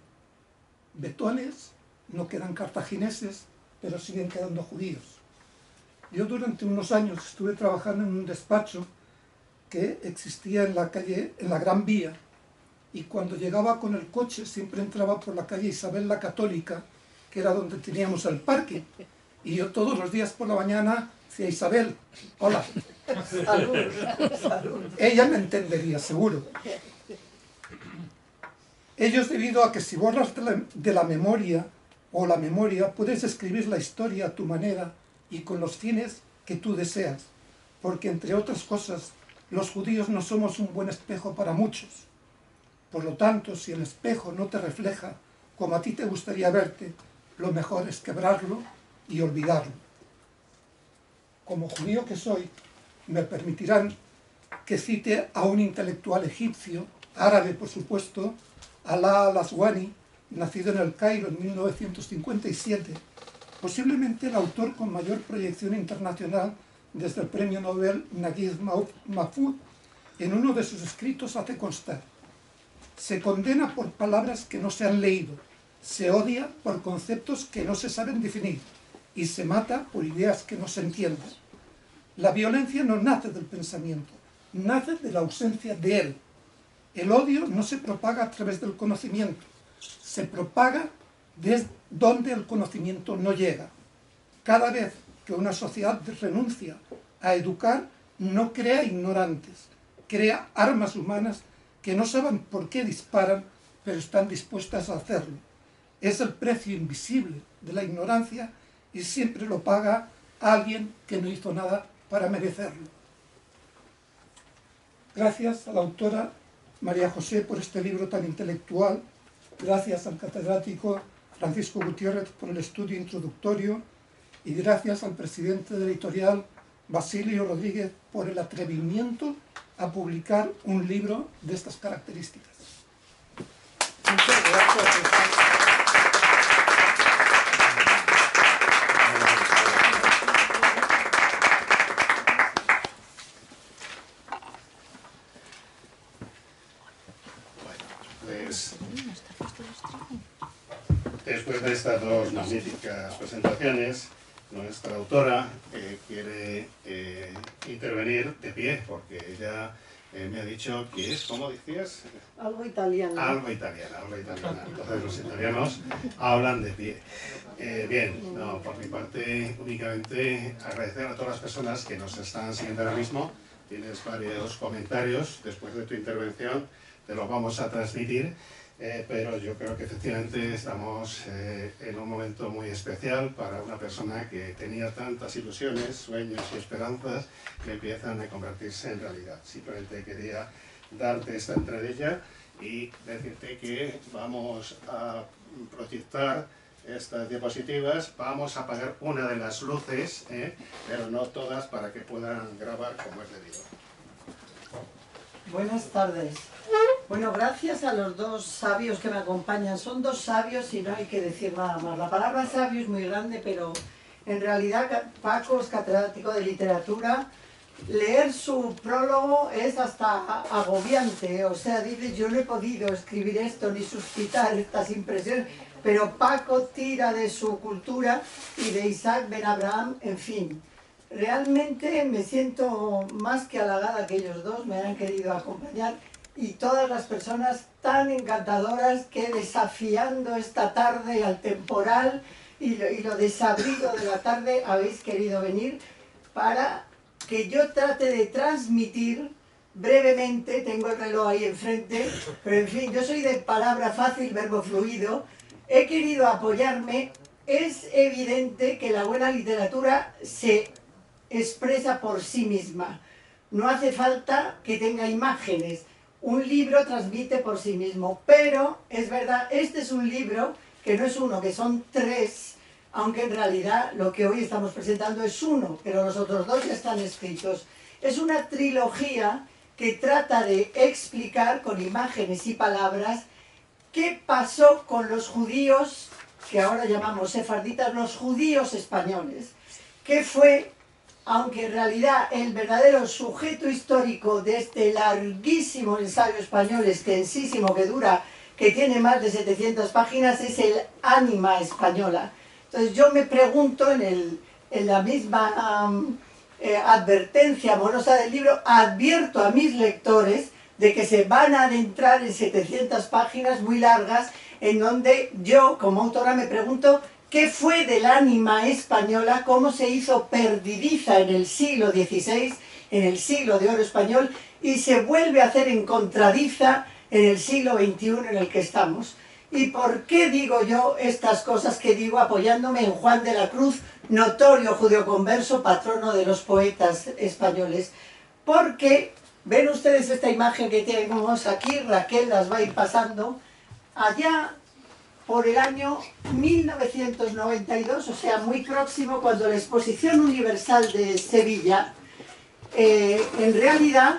betones, no quedan cartagineses, pero siguen quedando judíos. Yo durante unos años estuve trabajando en un despacho que existía en la calle, en la Gran Vía, y cuando llegaba con el coche siempre entraba por la calle Isabel la Católica, que era donde teníamos el parque, y yo todos los días por la mañana decía: Isabel, hola. Salud, salud. Ella me entendería, seguro. Ello es debido a que si borras de la memoria o la memoria, puedes escribir la historia a tu manera y con los fines que tú deseas, porque entre otras cosas, los judíos no somos un buen espejo para muchos. Por lo tanto, si el espejo no te refleja como a ti te gustaría verte, lo mejor es quebrarlo y olvidarlo. como judío que soy, me permitirán que cite a un intelectual egipcio, árabe por supuesto, Alaa al-Aswani, nacido en El Cairo en 1957, posiblemente el autor con mayor proyección internacional desde el premio Nobel Naguib Mahfouz. En uno de sus escritos hace constar: se condena por palabras que no se han leído, se odia por conceptos que no se saben definir y se mata por ideas que no se entienden. La violencia no nace del pensamiento, nace de la ausencia de él. El odio no se propaga a través del conocimiento, se propaga desde donde el conocimiento no llega. Cada vez que una sociedad renuncia a educar, no crea ignorantes, crea armas humanas que no saben por qué disparan, pero están dispuestas a hacerlo. Es el precio invisible de la ignorancia y siempre lo paga alguien que no hizo nada para merecerlo. Gracias a la autora María José por este libro tan intelectual, gracias al catedrático Francisco Gutiérrez por el estudio introductorio y gracias al presidente de la editorial Basilio Rodríguez por el atrevimiento a publicar un libro de estas características. Muchas gracias. Después de estas dos magníficas presentaciones, nuestra autora quiere intervenir de pie, porque ella me ha dicho que es, ¿cómo decías? Algo italiano. Algo italiana, algo italiana. Entonces los italianos hablan de pie. Bien, no, por mi parte únicamente agradecer a todas las personas que nos están siguiendo ahora mismo. Tienes varios comentarios después de tu intervención, te los vamos a transmitir. Pero yo creo que efectivamente estamos en un momento muy especial para una persona que tenía tantas ilusiones, sueños y esperanzas que empiezan a convertirse en realidad. Simplemente quería darte esta entradilla y decirte que vamos a proyectar estas diapositivas, vamos a apagar una de las luces, pero no todas, para que puedan grabar como es debido. Buenas tardes. Bueno, gracias a los dos sabios que me acompañan. Son dos sabios y no hay que decir nada más. La palabra sabio es muy grande, pero en realidad Paco es catedrático de literatura. Leer su prólogo es hasta agobiante. O sea, dice, yo no he podido escribir esto ni suscitar estas impresiones, pero Paco tira de su cultura y de Isaac Ben Abraham, en fin. Realmente me siento más que halagada que ellos dos me han querido acompañar y todas las personas tan encantadoras que desafiando esta tarde al temporal y lo desabrido de la tarde habéis querido venir para que yo trate de transmitir brevemente, tengo el reloj ahí enfrente, pero en fin, yo soy de palabra fácil, verbo fluido, he querido apoyarme. Es evidente que la buena literatura se expresa por sí misma, no hace falta que tenga imágenes, un libro transmite por sí mismo, pero es verdad, este es un libro que no es uno, que son tres, aunque en realidad lo que hoy estamos presentando es uno, pero los otros dos ya están escritos. Es una trilogía que trata de explicar con imágenes y palabras qué pasó con los judíos, que ahora llamamos sefarditas, los judíos españoles, qué fue. Aunque en realidad el verdadero sujeto histórico de este larguísimo ensayo español, extensísimo, que tiene más de 700 páginas, es el ánima española. Entonces yo me pregunto, en la misma advertencia amorosa del libro, advierto a mis lectores de que se van a adentrar en 700 páginas muy largas, en donde yo, como autora, me pregunto ¿qué fue del ánima española? ¿Cómo se hizo perdidiza en el siglo XVI, en el siglo de oro español, y se vuelve a hacer encontradiza en el siglo XXI en el que estamos? ¿Y por qué digo yo estas cosas que digo apoyándome en Juan de la Cruz, notorio judeoconverso, patrono de los poetas españoles? Porque, ven ustedes esta imagen que tenemos aquí, Raquel las va a ir pasando, allá por el año 1992, o sea, muy próximo, cuando la Exposición Universal de Sevilla, en realidad,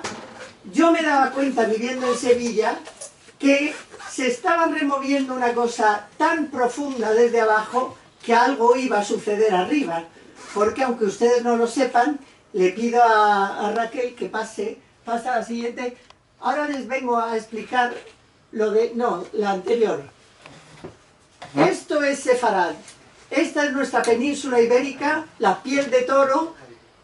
yo me daba cuenta, viviendo en Sevilla, que se estaba removiendo una cosa tan profunda desde abajo que algo iba a suceder arriba. Porque aunque ustedes no lo sepan, le pido a Raquel que pase a la siguiente. Ahora les vengo a explicar lo de... no, la anterior. Esto es Sefarad. Esta es nuestra península ibérica, la piel de toro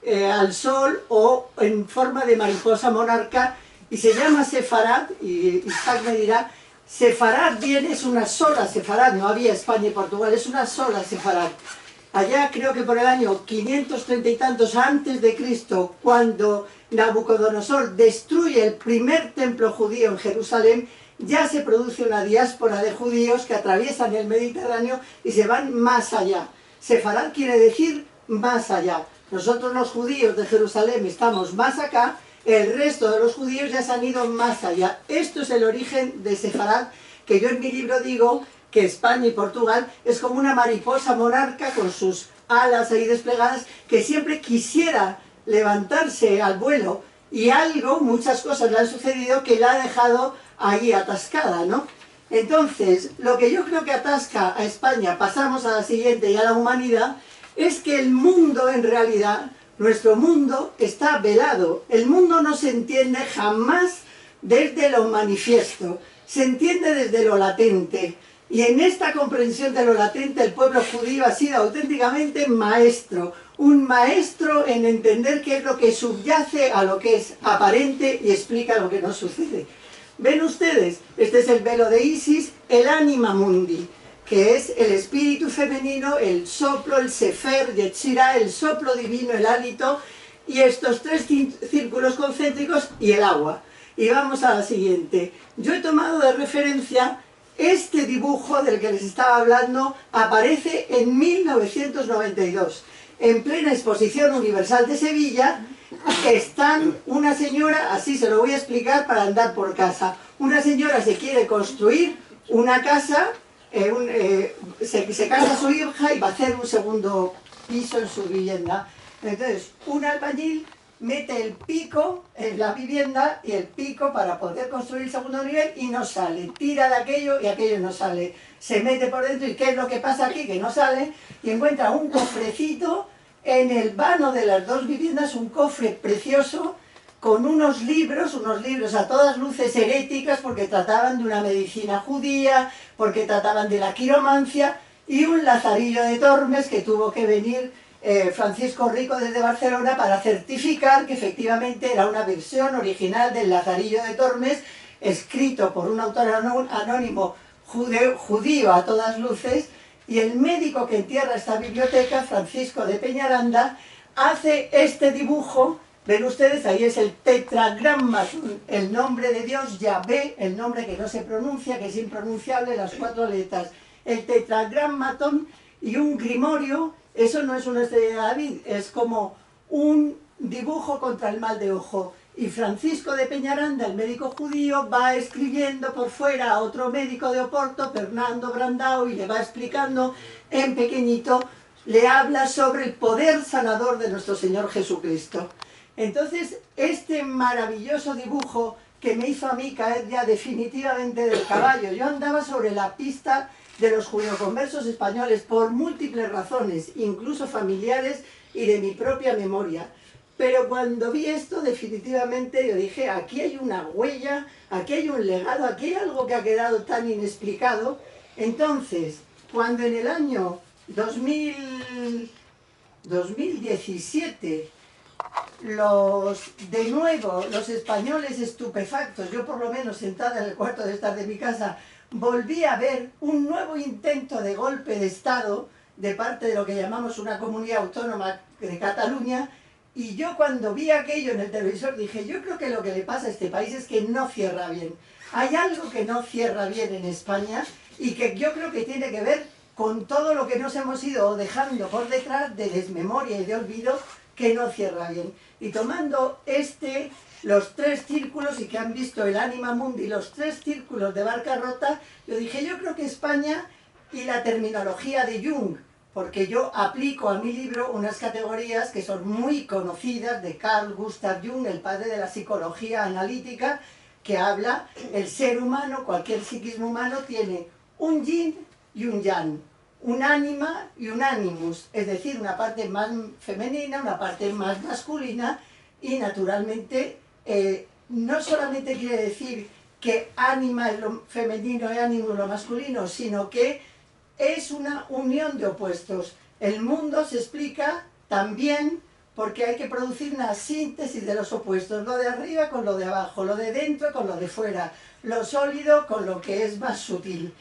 al sol o en forma de mariposa monarca, y se llama Sefarad, y Isaac me dirá, Sefarad viene, es una sola Sefarad, no había España y Portugal, es una sola Sefarad. Allá creo que por el año 530 y tantos antes de Cristo, cuando Nabucodonosor destruye el primer templo judío en Jerusalén, ya se produce una diáspora de judíos que atraviesan el Mediterráneo y se van más allá. Sefarad quiere decir más allá. Nosotros los judíos de Jerusalén estamos más acá, el resto de los judíos ya se han ido más allá. Esto es el origen de Sefarad, que yo en mi libro digo que España y Portugal es como una mariposa monarca con sus alas ahí desplegadas, que siempre quisiera levantarse al vuelo, y algo, muchas cosas le han sucedido que la ha dejado ahí atascada, ¿no? Entonces, lo que yo creo que atasca a España, pasamos a la siguiente y a la humanidad, es que el mundo en realidad, nuestro mundo está velado. El mundo no se entiende jamás desde lo manifiesto, se entiende desde lo latente. Y en esta comprensión de lo latente el pueblo judío ha sido auténticamente maestro, un maestro en entender qué es lo que subyace a lo que es aparente y explica lo que no sucede. ¿Ven ustedes? Este es el velo de Isis, el anima mundi, que es el espíritu femenino, el soplo, el sefer, yetzirah, el soplo divino, el hálito, y estos tres círculos concéntricos y el agua. Y vamos a la siguiente. Yo he tomado de referencia este dibujo del que les estaba hablando, aparece en 1992. En plena Exposición Universal de Sevilla, están una señora, así se lo voy a explicar para andar por casa. Una señora se quiere construir una casa, se casa su hija y va a hacer un segundo piso en su vivienda. Entonces, un albañil mete el pico en la vivienda y el pico para poder construir el segundo nivel y no sale. Tira de aquello y aquello no sale. Se mete por dentro y ¿qué es lo que pasa aquí? Que no sale, y encuentra un cofrecito en el vano de las dos viviendas, un cofre precioso con unos libros a todas luces heréticas, porque trataban de una medicina judía, porque trataban de la quiromancia, y un lazarillo de Tormes que tuvo que venir Francisco Rico desde Barcelona para certificar que efectivamente era una versión original del Lazarillo de Tormes, escrito por un autor anónimo judío a todas luces, y el médico que entierra esta biblioteca, Francisco de Peñaranda, hace este dibujo. Ven ustedes, ahí es el tetragramaton, el nombre de Dios, Yahvé, el nombre que no se pronuncia, que es impronunciable, las 4 letras. El tetragramaton y un grimorio. Eso no es una estrella de David, es como un dibujo contra el mal de ojo. Y Francisco de Peñaranda, el médico judío, va escribiendo por fuera a otro médico de Oporto, Fernando Brandao, y le va explicando en pequeñito, le habla sobre el poder sanador de nuestro Señor Jesucristo. Entonces, este maravilloso dibujo que me hizo a mí caer ya definitivamente del caballo. Yo andaba sobre la pista de los judeoconversos españoles por múltiples razones, incluso familiares y de mi propia memoria. Pero cuando vi esto, definitivamente yo dije, aquí hay una huella, aquí hay un legado, aquí hay algo que ha quedado tan inexplicado. Entonces, cuando en el año 2017, de nuevo, los españoles estupefactos, yo por lo menos sentada en el cuarto de estar de mi casa, volví a ver un nuevo intento de golpe de Estado de parte de lo que llamamos una comunidad autónoma de Cataluña, y yo cuando vi aquello en el televisor dije, yo creo que lo que le pasa a este país es que no cierra bien. Hay algo que no cierra bien en España y que yo creo que tiene que ver con todo lo que nos hemos ido dejando por detrás de desmemoria y de olvido, que no cierra bien. Y tomando los 3 círculos, y que han visto el Anima Mundi, los 3 círculos de Barca Rota, yo dije, yo creo que España y la terminología de Jung, porque yo aplico a mi libro unas categorías que son muy conocidas de Carl Gustav Jung, el padre de la psicología analítica, que habla, el ser humano, cualquier psiquismo humano tiene un yin y un yang, un ánima y un animus, es decir, una parte más femenina, una parte más masculina, y naturalmente no solamente quiere decir que ánima es lo femenino y ánimo lo masculino, sino que es una unión de opuestos. El mundo se explica también porque hay que producir una síntesis de los opuestos, lo de arriba con lo de abajo, lo de dentro con lo de fuera, lo sólido con lo que es más sutil.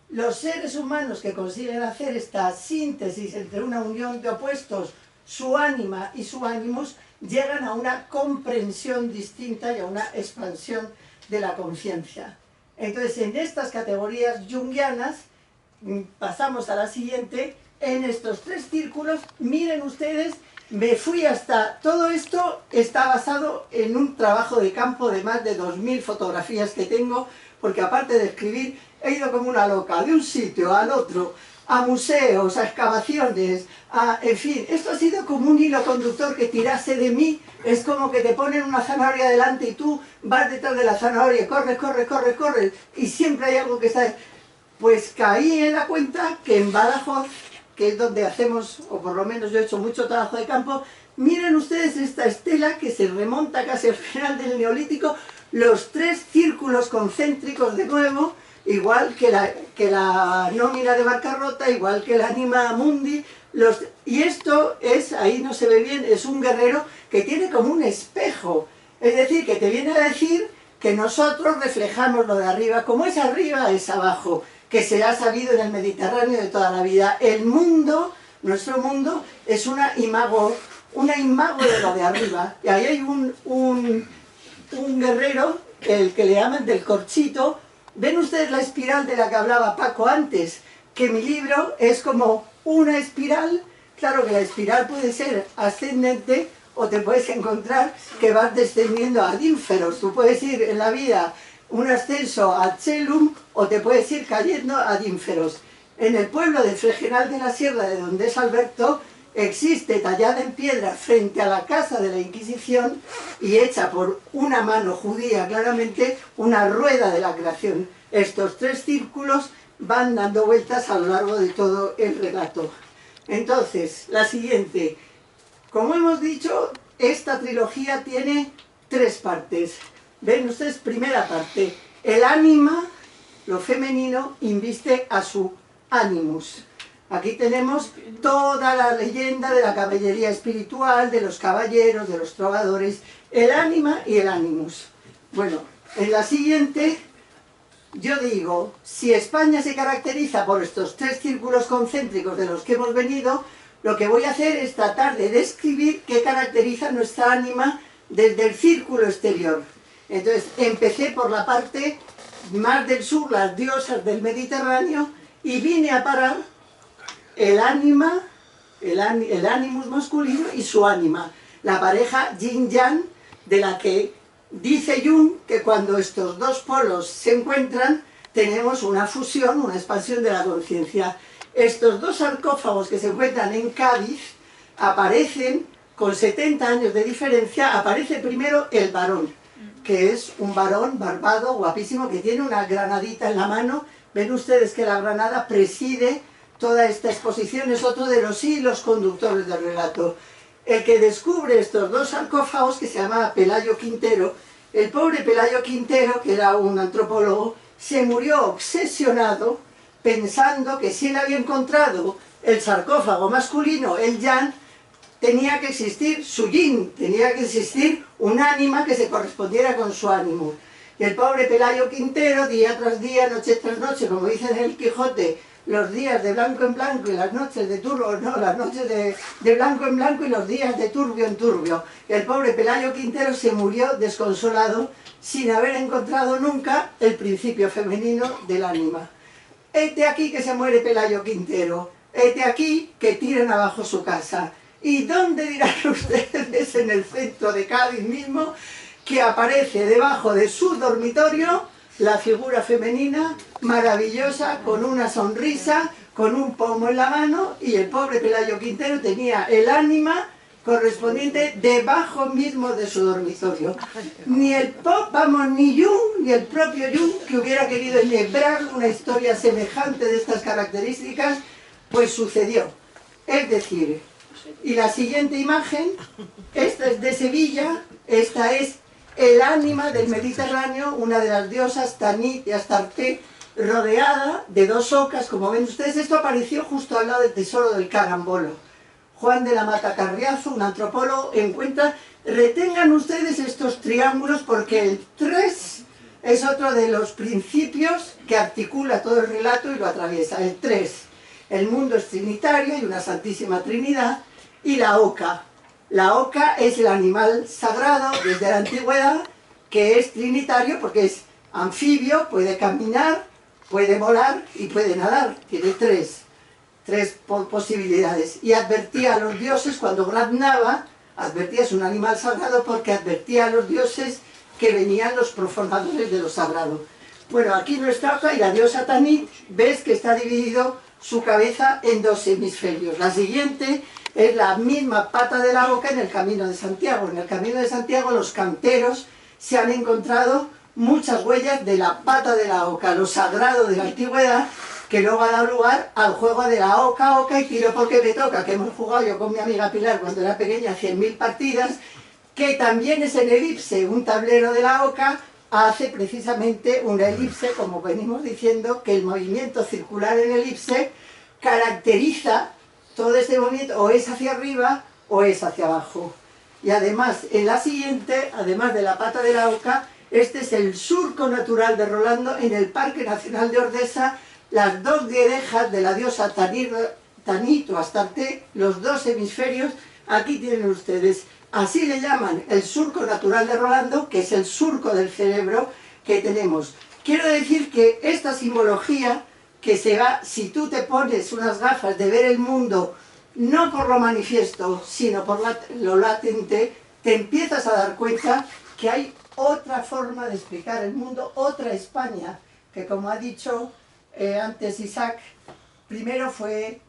Los seres humanos que consiguen hacer esta síntesis entre una unión de opuestos, su ánima y su animus, llegan a una comprensión distinta y a una expansión de la conciencia. Entonces, en estas categorías junguianas, pasamos a la siguiente, en estos 3 círculos, miren ustedes, me fui hasta, todo esto está basado en un trabajo de campo de más de 2000 fotografías que tengo, porque aparte de escribir, he ido como una loca, de un sitio al otro, a museos, a excavaciones, en fin, esto ha sido como un hilo conductor que tirase de mí, es como que te ponen una zanahoria delante y tú vas detrás de la zanahoria, corres, corres, corres, corres, y siempre hay algo que está... Pues caí en la cuenta que en Badajoz, que es donde hacemos, o por lo menos yo he hecho mucho trabajo de campo, miren ustedes esta estela que se remonta casi al final del Neolítico, los 3 círculos concéntricos de nuevo, igual que la nómina de bancarrota, igual que el anima mundi, y esto es, ahí no se ve bien, es un guerrero que tiene como un espejo, es decir, que te viene a decir que nosotros reflejamos lo de arriba, como es arriba es abajo, que se ha sabido en el Mediterráneo de toda la vida. El mundo, nuestro mundo, es una imago de lo de arriba, y ahí hay un guerrero, el que le llaman del corchito. Ven ustedes la espiral de la que hablaba Paco antes, que mi libro es como una espiral. Claro que la espiral puede ser ascendente o te puedes encontrar que vas descendiendo ad ínferos. Tú puedes ir en la vida un ascenso ad celum o te puedes ir cayendo ad ínferos. En el pueblo de Fregenal de la Sierra, de donde es Alberto, existe tallada en piedra frente a la casa de la Inquisición y hecha por una mano judía claramente, una rueda de la creación. Estos 3 círculos van dando vueltas a lo largo de todo el relato. Entonces, la siguiente. Como hemos dicho, esta trilogía tiene 3 partes. Ven ustedes, primera parte. El ánima, lo femenino, inviste a su animus. Aquí tenemos toda la leyenda de la caballería espiritual, de los caballeros, de los trovadores, el ánima y el animus. Bueno, en la siguiente, yo digo, si España se caracteriza por estos 3 círculos concéntricos de los que hemos venido, lo que voy a hacer es tratar de describir qué caracteriza nuestra ánima desde el círculo exterior. Entonces, empecé por la parte más del sur, las diosas del Mediterráneo, y vine a parar el ánima, el animus masculino y su ánima, la pareja yin-yang, de la que dice Jung que cuando estos 2 polos se encuentran, tenemos una fusión, una expansión de la conciencia. Estos 2 sarcófagos que se encuentran en Cádiz aparecen con 70 años de diferencia. Aparece primero el varón, que es un varón barbado, guapísimo, que tiene una granadita en la mano. Ven ustedes que la granada preside toda esta exposición, es otro de los hilos conductores del relato. El que descubre estos 2 sarcófagos, que se llama Pelayo Quintero, el pobre Pelayo Quintero, que era un antropólogo, se murió obsesionado pensando que si él había encontrado el sarcófago masculino, el yang, tenía que existir su yin, tenía que existir un ánima que se correspondiera con su ánimo. Y el pobre Pelayo Quintero, día tras día, noche tras noche, como dicen en el Quijote, los días de blanco en blanco y las noches de turbio, no, las noches de blanco en blanco y los días de turbio en turbio. Y el pobre Pelayo Quintero se murió desconsolado sin haber encontrado nunca el principio femenino del ánima. Hete aquí que se muere Pelayo Quintero, hete aquí que tiran abajo su casa. ¿Y dónde dirán ustedes? En el centro de Cádiz mismo, que aparece debajo de su dormitorio la figura femenina maravillosa, con una sonrisa, con un pomo en la mano, y el pobre Pelayo Quintero tenía el ánima correspondiente debajo mismo de su dormitorio. Ni el ni Jung, ni el propio Jung, que hubiera querido enhebrar una historia semejante de estas características, pues sucedió. Es decir, y la siguiente imagen, esta es de Sevilla, esta es el ánima del Mediterráneo, una de las diosas Tanit y Astarte, rodeada de dos ocas, como ven ustedes. Esto apareció justo al lado del tesoro del Carambolo. Juan de la Mata Carriazo, un antropólogo, encuentra, retengan ustedes estos triángulos porque el 3 es otro de los principios que articula todo el relato y lo atraviesa. El 3, el mundo es trinitario, hay una Santísima Trinidad, y la oca. La oca es el animal sagrado desde la antigüedad, que es trinitario porque es anfibio, puede caminar, puede volar y puede nadar. Tiene tres posibilidades. Y advertía a los dioses cuando graznaba, advertía, es un animal sagrado porque advertía a los dioses que venían los profanadores de lo sagrado. Bueno, aquí nuestra oca y la diosa Tanit, ves que está dividido su cabeza en dos hemisferios. La siguiente es la misma pata de la oca en el Camino de Santiago. En el Camino de Santiago los canteros se han encontrado muchas huellas de la pata de la oca, lo sagrado de la antigüedad, que luego ha dado lugar al juego de la oca y tiro porque me toca, que hemos jugado yo con mi amiga Pilar cuando era pequeña 100.000 partidas, que también es en elipse. Un tablero de la oca hace precisamente una elipse, como venimos diciendo, que el movimiento circular en elipse caracteriza todo este movimiento, o es hacia arriba o es hacia abajo. Y además, en la siguiente, además de la pata de la oca, este es el surco natural de Rolando en el Parque Nacional de Ordesa, las dos guedejas de la diosa Tanit o Astarte, los dos hemisferios, aquí tienen ustedes. Así le llaman el surco natural de Rolando, que es el surco del cerebro que tenemos. Quiero decir que esta simbología que se va, si tú te pones unas gafas de ver el mundo, no por lo manifiesto, sino por lo latente, te empiezas a dar cuenta que hay otra forma de explicar el mundo, otra España, que como ha dicho antes Isaac, primero fue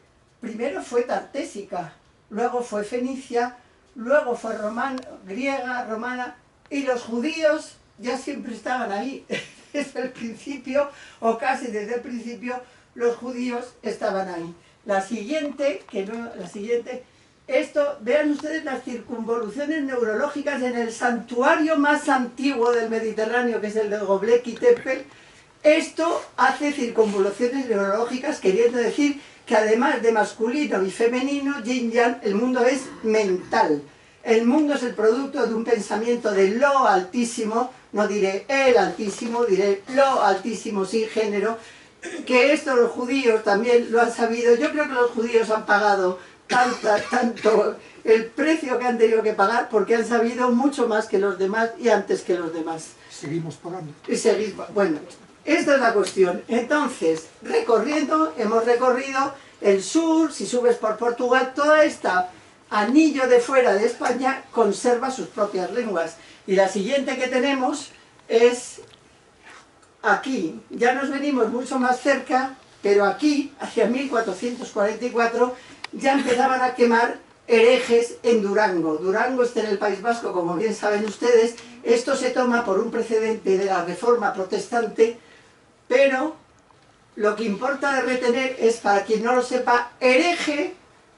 tartésica, luego fue fenicia, luego fue griega, romana, y los judíos ya siempre estaban ahí. Desde el principio, o casi desde el principio, los judíos estaban ahí. La siguiente, esto, vean ustedes las circunvoluciones neurológicas en el santuario más antiguo del Mediterráneo, que es el de Göbekli Tepe. Esto hace circunvoluciones neurológicas, queriendo decir que además de masculino y femenino, yin yang, el mundo es mental. El mundo es el producto de un pensamiento de lo altísimo, no diré el altísimo, diré lo altísimo sin género, que esto los judíos también lo han sabido. Yo creo que los judíos han pagado tanto el precio que han tenido que pagar, porque han sabido mucho más que los demás y antes que los demás. Seguimos pagando. Bueno, esta es la cuestión. Entonces, hemos recorrido el sur, si subes por Portugal, toda esta anillo de fuera de España conserva sus propias lenguas. Y la siguiente que tenemos es aquí. Ya nos venimos mucho más cerca, pero aquí, hacia 1444, ya empezaban a quemar herejes en Durango. Durango está en el País Vasco, como bien saben ustedes. Esto se toma por un precedente de la Reforma Protestante, pero lo que importa de retener es, para quien no lo sepa, hereje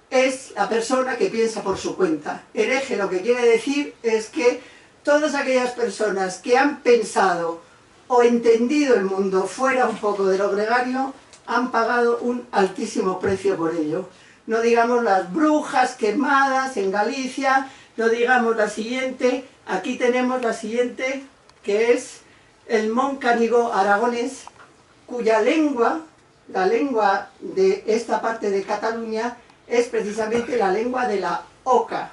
es la persona que piensa por su cuenta. Hereje lo que quiere decir es que todas aquellas personas que han pensado o entendido el mundo fuera un poco de lo gregario, han pagado un altísimo precio por ello. No digamos las brujas quemadas en Galicia, no digamos la siguiente. Aquí tenemos la siguiente, que es el Mont Canigó aragonés, cuya lengua, la lengua de esta parte de Cataluña, es precisamente la lengua de la oca.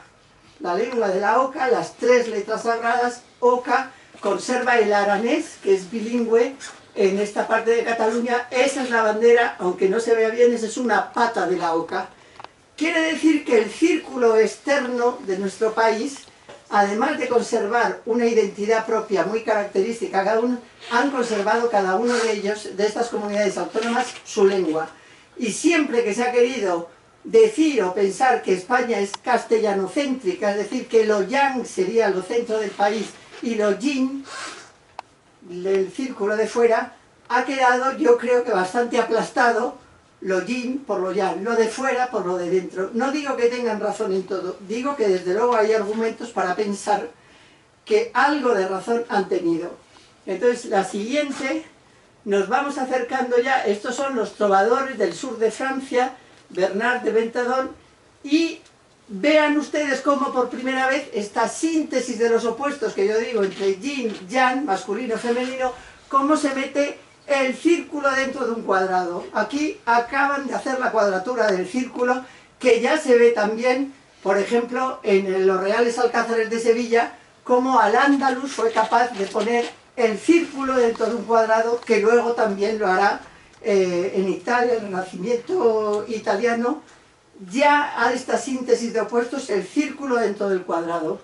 La lengua de la oca, las tres letras sagradas, oca, conserva el aranés, que es bilingüe, en esta parte de Cataluña. Esa es la bandera, aunque no se vea bien, esa es una pata de la oca. Quiere decir que el círculo externo de nuestro país además de conservar una identidad propia muy característica cada uno, han conservado cada uno de ellos, de estas comunidades autónomas, su lengua. Y siempre que se ha querido decir o pensar que España es castellanocéntrica, es decir, que lo yang sería lo centro del país y lo yin, el círculo de fuera, ha quedado, yo creo que bastante aplastado, lo yin por lo yang, lo de fuera por lo de dentro. No digo que tengan razón en todo, digo que desde luego hay argumentos para pensar que algo de razón han tenido. Entonces, la siguiente, nos vamos acercando ya, estos son los trovadores del sur de Francia, Bernard de Ventadon, y vean ustedes cómo por primera vez esta síntesis de los opuestos que yo digo entre yin, yang, masculino, femenino, cómo se mete el círculo dentro de un cuadrado. Aquí acaban de hacer la cuadratura del círculo, que ya se ve también, por ejemplo, en los Reales Alcázares de Sevilla, cómo Al-Ándalus fue capaz de poner el círculo dentro de un cuadrado, que luego también lo hará en Italia, el Renacimiento italiano, ya a esta síntesis de opuestos, el círculo dentro del cuadrado.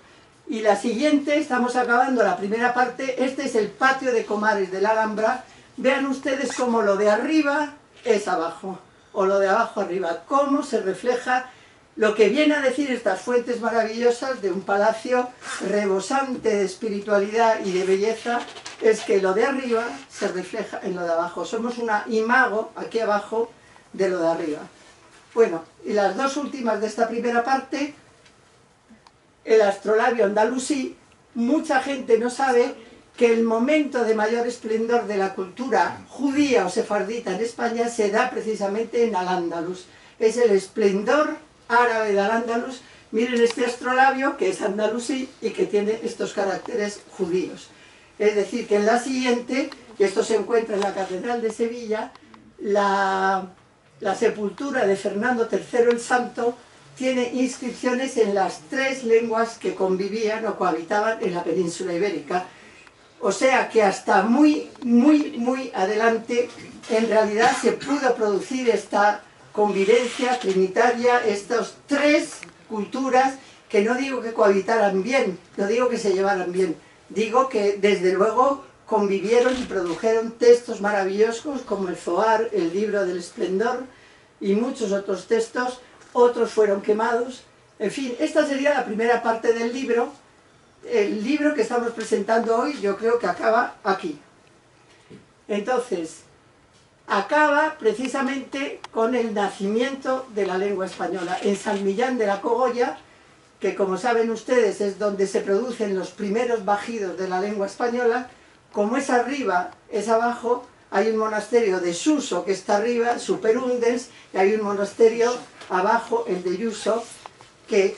Y la siguiente, estamos acabando la primera parte, este es el patio de Comares de la Alhambra. Vean ustedes cómo lo de arriba es abajo, o lo de abajo arriba, cómo se refleja lo que viene a decir estas fuentes maravillosas de un palacio rebosante de espiritualidad y de belleza, es que lo de arriba se refleja en lo de abajo. Somos una imago aquí abajo de lo de arriba. Bueno, y las dos últimas de esta primera parte, el astrolabio andalusí. Mucha gente no sabe que el momento de mayor esplendor de la cultura judía o sefardita en España se da precisamente en Al-Ándalus. Es el esplendor árabe de Al-Ándalus. Miren este astrolabio, que es andalusí y que tiene estos caracteres judíos. Es decir, que en la siguiente, que esto se encuentra en la Catedral de Sevilla, la sepultura de Fernando III el Santo tiene inscripciones en las 3 lenguas que convivían o cohabitaban en la península ibérica. O sea que hasta muy adelante en realidad se pudo producir esta convivencia trinitaria, estas 3 culturas que no digo que cohabitaran bien, no digo que se llevaran bien, digo que desde luego convivieron y produjeron textos maravillosos como el Zohar, el Libro del Esplendor y muchos otros textos. Otros fueron quemados. En fin, esta sería la primera parte del libro. El libro que estamos presentando hoy yo creo que acaba aquí. Entonces, acaba precisamente con el nacimiento de la lengua española. En San Millán de la Cogolla, que como saben ustedes es donde se producen los primeros bajidos de la lengua española, como es arriba, es abajo, hay un monasterio de Suso que está arriba, Superundens, y hay un monasterio abajo, el de Yuso, que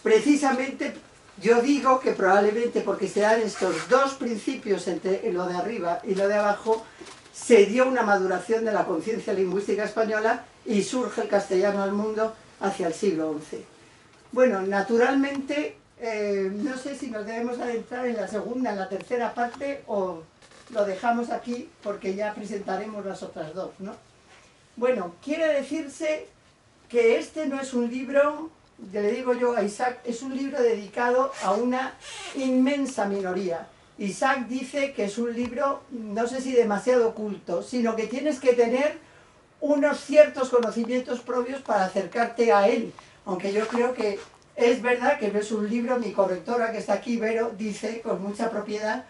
precisamente yo digo que probablemente porque se dan estos 2 principios entre lo de arriba y lo de abajo, se dio una maduración de la conciencia lingüística española y surge el castellano al mundo hacia el siglo XI. Bueno, naturalmente, no sé si nos debemos adentrar en la segunda, en la tercera parte, o lo dejamos aquí porque ya presentaremos las otras 2, ¿no? Bueno, quiere decirse que este no es un libro, ya le digo yo a Isaac, es un libro dedicado a una inmensa minoría. Isaac dice que es un libro, no sé si demasiado culto, sino que tienes que tener unos ciertos conocimientos propios para acercarte a él. Aunque yo creo que es verdad que no es un libro, mi correctora que está aquí, Vero, dice con mucha propiedad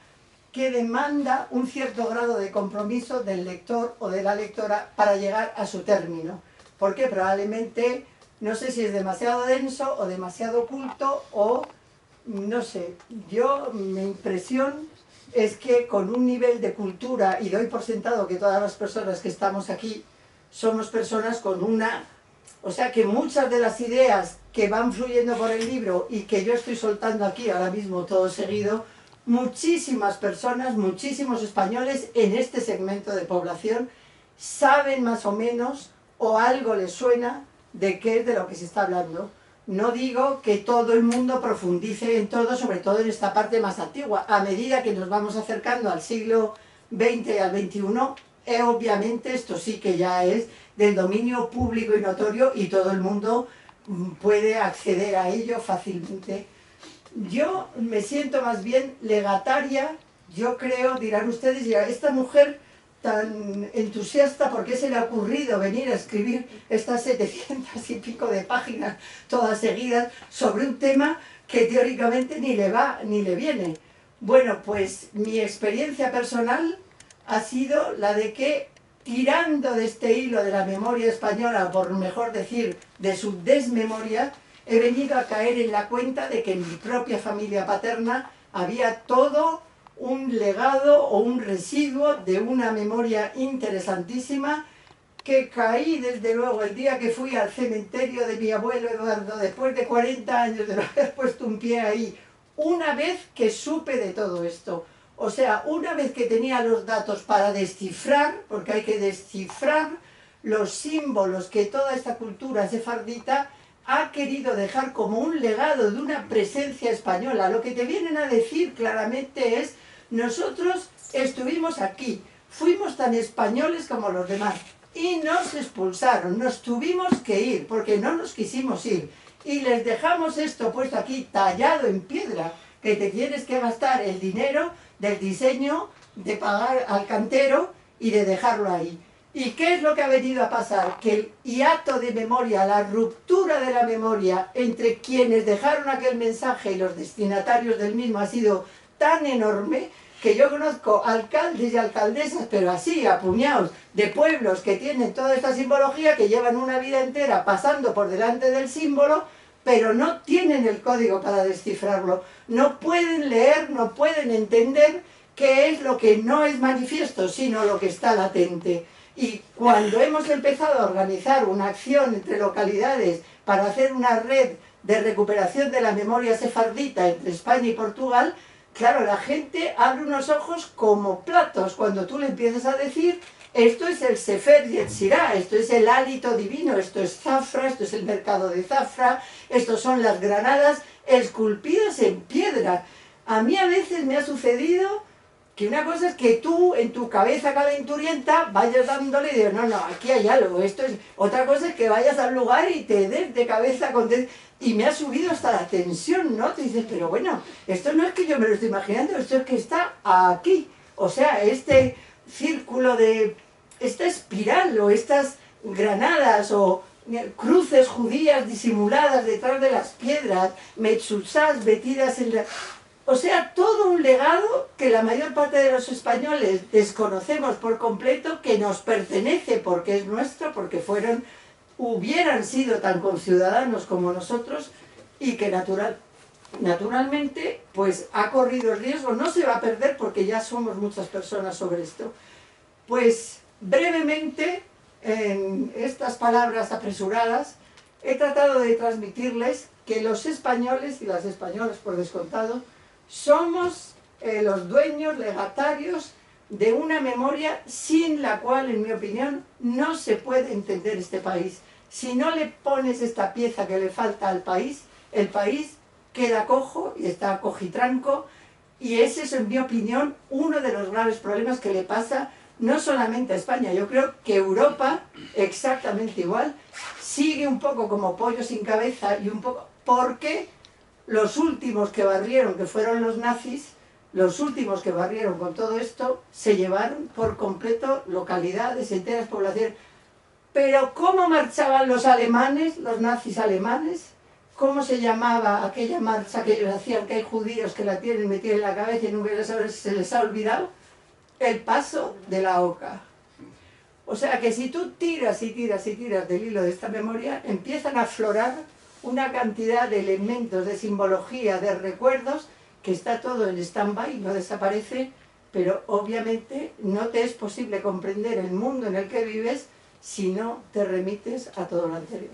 que demanda un cierto grado de compromiso del lector o de la lectora para llegar a su término. Porque probablemente, no sé si es demasiado denso o demasiado culto o, no sé, mi impresión es que con un nivel de cultura, y doy por sentado que todas las personas que estamos aquí somos personas con una... O sea que muchas de las ideas que van fluyendo por el libro y que yo estoy soltando aquí ahora mismo todo seguido, muchísimas personas, muchísimos españoles en este segmento de población saben más o menos o algo les suena de qué es de lo que se está hablando. No digo que todo el mundo profundice en todo, sobre todo en esta parte más antigua. A medida que nos vamos acercando al siglo XX y al XXI, obviamente esto sí que ya es del dominio público y notorio y todo el mundo puede acceder a ello fácilmente. Yo me siento más bien legataria, yo creo, dirán ustedes, ya, esta mujer tan entusiasta, ¿por qué se le ha ocurrido venir a escribir estas 700 y pico de páginas todas seguidas sobre un tema que teóricamente ni le va ni le viene? Bueno, pues mi experiencia personal ha sido la de que, tirando de este hilo de la memoria española, por mejor decir, de su desmemoria, he venido a caer en la cuenta de que en mi propia familia paterna había todo un legado o un residuo de una memoria interesantísima, que caí desde luego el día que fui al cementerio de mi abuelo Eduardo, después de 40 años de no haber puesto un pie ahí, una vez que supe de todo esto. O sea, una vez que tenía los datos para descifrar, porque hay que descifrar los símbolos que toda esta cultura sefardita ha querido dejar como un legado de una presencia española. Lo que te vienen a decir claramente es: nosotros estuvimos aquí, fuimos tan españoles como los demás, y nos expulsaron, nos tuvimos que ir, porque no nos quisimos ir, y les dejamos esto puesto aquí, tallado en piedra, que te tienes que gastar el dinero del diseño, de pagar al cantero y de dejarlo ahí. ¿Y qué es lo que ha venido a pasar? Que el hiato de memoria, la ruptura de la memoria entre quienes dejaron aquel mensaje y los destinatarios del mismo ha sido tan enorme, que yo conozco alcaldes y alcaldesas, pero así, a puñados, de pueblos que tienen toda esta simbología, que llevan una vida entera pasando por delante del símbolo, pero no tienen el código para descifrarlo. No pueden leer, no pueden entender qué es lo que no es manifiesto, sino lo que está latente. Y cuando hemos empezado a organizar una acción entre localidades para hacer una red de recuperación de la memoria sefardita entre España y Portugal, claro, la gente abre unos ojos como platos cuando tú le empiezas a decir: esto es el Sefer Yetzirah, esto es el hálito divino, esto es Zafra, esto es el mercado de Zafra, estos son las granadas esculpidas en piedra. A mí a veces me ha sucedido que una cosa es que tú, en tu cabeza calenturienta, vayas dándole y dices: no, aquí hay algo, esto es... Otra cosa es que vayas al lugar y te des de cabeza con... Y me ha subido hasta la tensión, ¿no? Te dices: pero bueno, esto no es que yo me lo estoy imaginando, esto es que está aquí. O sea, este círculo de... esta espiral o estas granadas o cruces judías disimuladas detrás de las piedras, metzuzás metidas en la... O sea, todo un legado que la mayor parte de los españoles desconocemos por completo, que nos pertenece porque es nuestro, porque hubieran sido tan conciudadanos como nosotros, y que naturalmente pues ha corrido el riesgo, no se va a perder porque ya somos muchas personas sobre esto. Pues brevemente, en estas palabras apresuradas, he tratado de transmitirles que los españoles, y las españolas por descontado, somos los dueños, legatarios de una memoria sin la cual, en mi opinión, no se puede entender este país. Si no le pones esta pieza que le falta al país, el país queda cojo y está cojitranco, y ese es, en mi opinión, uno de los graves problemas que le pasa no solamente a España. Yo creo que Europa, exactamente igual, sigue un poco como pollo sin cabeza, y un poco porque los últimos que barrieron, que fueron los nazis, los últimos que barrieron con todo esto, se llevaron por completo localidades, enteras poblaciones. Pero ¿cómo marchaban los alemanes, los nazis alemanes? ¿Cómo se llamaba aquella marcha que ellos hacían, que hay judíos que la tienen metida en la cabeza y nunca se les ha olvidado? El paso de la oca. O sea que si tú tiras y tiras y tiras del hilo de esta memoria, empiezan a aflorar una cantidad de elementos, de simbología, de recuerdos, que está todo en stand-by, no desaparece, pero obviamente no te es posible comprender el mundo en el que vives si no te remites a todo lo anterior.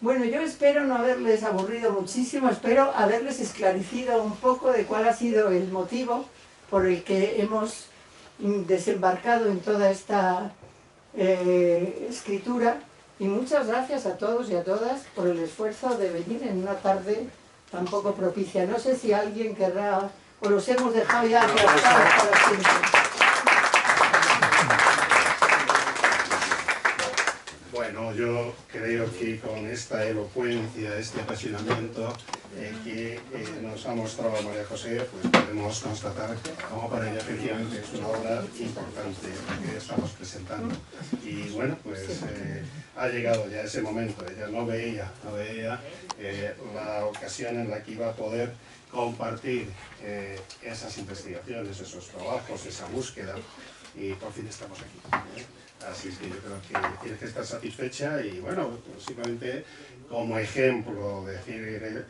Bueno, yo espero no haberles aburrido muchísimo, espero haberles esclarecido un poco de cuál ha sido el motivo por el que hemos desembarcado en toda esta escritura. Y muchas gracias a todos y a todas por el esfuerzo de venir en una tarde tan poco propicia. No sé si alguien querrá, o los hemos dejado ya aplastados para siempre. Bueno, yo creo que con esta elocuencia, este apasionamiento que nos ha mostrado María José, pues podemos constatar cómo para ella efectivamente es una obra importante que estamos presentando. Y bueno, pues ha llegado ya ese momento. Ella no veía la ocasión en la que iba a poder compartir esas investigaciones, esos trabajos, esa búsqueda, y por fin estamos aquí. Así es que yo creo que tiene que estar satisfecha y bueno, simplemente como ejemplo decir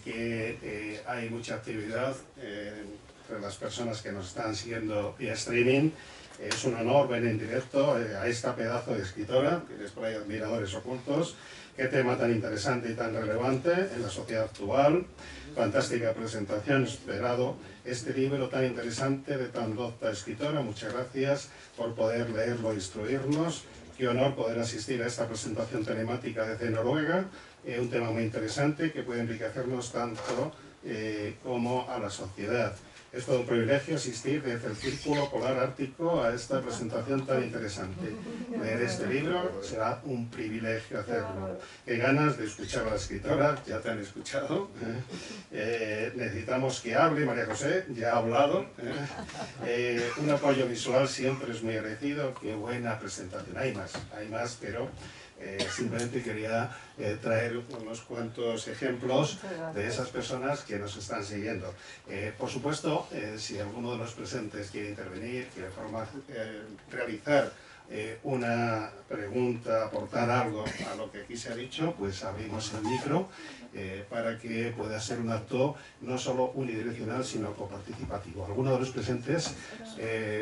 que hay mucha actividad entre las personas que nos están siguiendo vía streaming. Es un honor ver en directo a esta pedazo de escritora, tienes por ahí admiradores ocultos. Qué tema tan interesante y tan relevante en la sociedad actual. Fantástica presentación, esperado este libro tan interesante de tan docta escritora. Muchas gracias por poder leerlo e instruirnos. Qué honor poder asistir a esta presentación telemática desde Noruega. Un tema muy interesante que puede enriquecernos tanto como a la sociedad. Es todo un privilegio asistir desde el Círculo Polar Ártico a esta presentación tan interesante. Leer este libro será un privilegio hacerlo. Qué ganas de escuchar a la escritora, ya te han escuchado. Necesitamos que hable, María José, ya ha hablado. Un apoyo visual siempre es muy agradecido. Qué buena presentación. Hay más, pero simplemente quería traer unos cuantos ejemplos de esas personas que nos están siguiendo. Por supuesto, si alguno de los presentes quiere intervenir, quiere realizar una pregunta, aportar algo a lo que aquí se ha dicho, pues abrimos el micro para que pueda ser un acto no solo unidireccional, sino coparticipativo. Alguno de los presentes,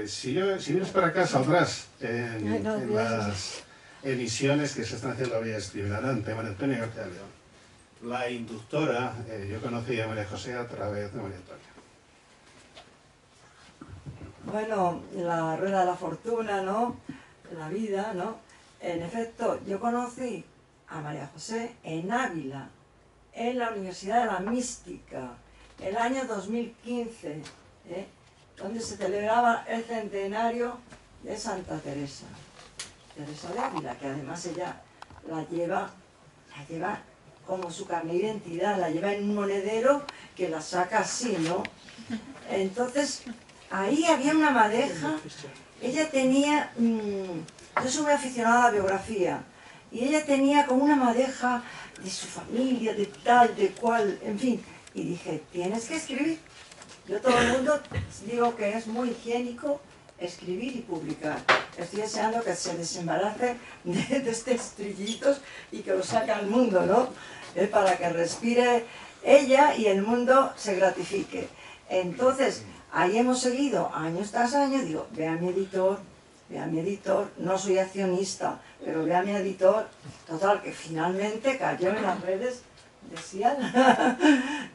si vienes para acá, saldrás en las emisiones que se están haciendo vía streaming. Adelante, María Antonia García León. La inductora, yo conocí a María José a través de María Antonia. Bueno, la rueda de la fortuna, ¿no? La vida, ¿no? En efecto, yo conocí a María José en Ávila, en la Universidad de la Mística, el año 2015, donde se celebraba el centenario de Santa Teresa de Ávila, que además ella la lleva como su carne de identidad, la lleva en un monedero que la saca así, ¿no? Entonces, ahí había una madeja, ella tenía, yo soy muy aficionada a la biografía, y ella tenía como una madeja de su familia, de tal, de cual, en fin, y dije, tienes que escribir. Yo todo el mundo digo que es muy higiénico escribir y publicar. Estoy deseando que se desembarace de estos trillitos y que lo saque al mundo, ¿no? Para que respire ella y el mundo se gratifique. Entonces, ahí hemos seguido años tras años, digo, ve a mi editor, no soy accionista, pero ve a mi editor, total, que finalmente cayó en las redes de Cial.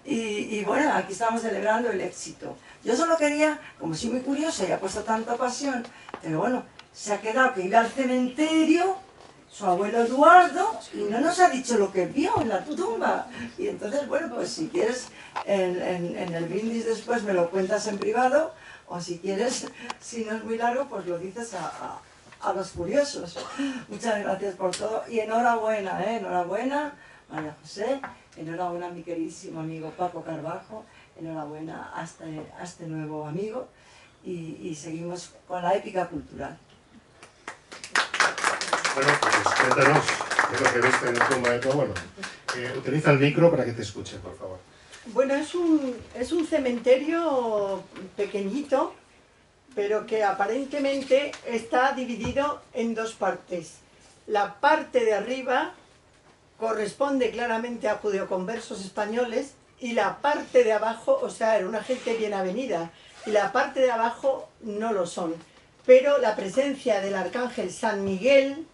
y bueno, aquí estamos celebrando el éxito. Yo solo quería, como soy muy curiosa y ha puesto tanta pasión, pero bueno, se ha quedado que iba al cementerio, su abuelo Eduardo, y no nos ha dicho lo que vio en la tumba. Y entonces, bueno, pues si quieres, en el brindis después me lo cuentas en privado, o si quieres, si no es muy largo, pues lo dices a los curiosos. Muchas gracias por todo, y enhorabuena, enhorabuena, María José, enhorabuena a mi queridísimo amigo Paco Carbajo, enhorabuena a este nuevo amigo, y seguimos con la épica cultural. Bueno, pues cuéntanos, ¿qué es lo que viste en la tumba de tu abuelo? Utiliza el micro para que te escuche, por favor. Bueno, es un cementerio pequeñito, pero que aparentemente está dividido en dos partes. La parte de arriba corresponde claramente a judeoconversos españoles, y la parte de abajo, o sea, era una gente bien avenida, y la parte de abajo no lo son. Pero la presencia del arcángel San Miguel,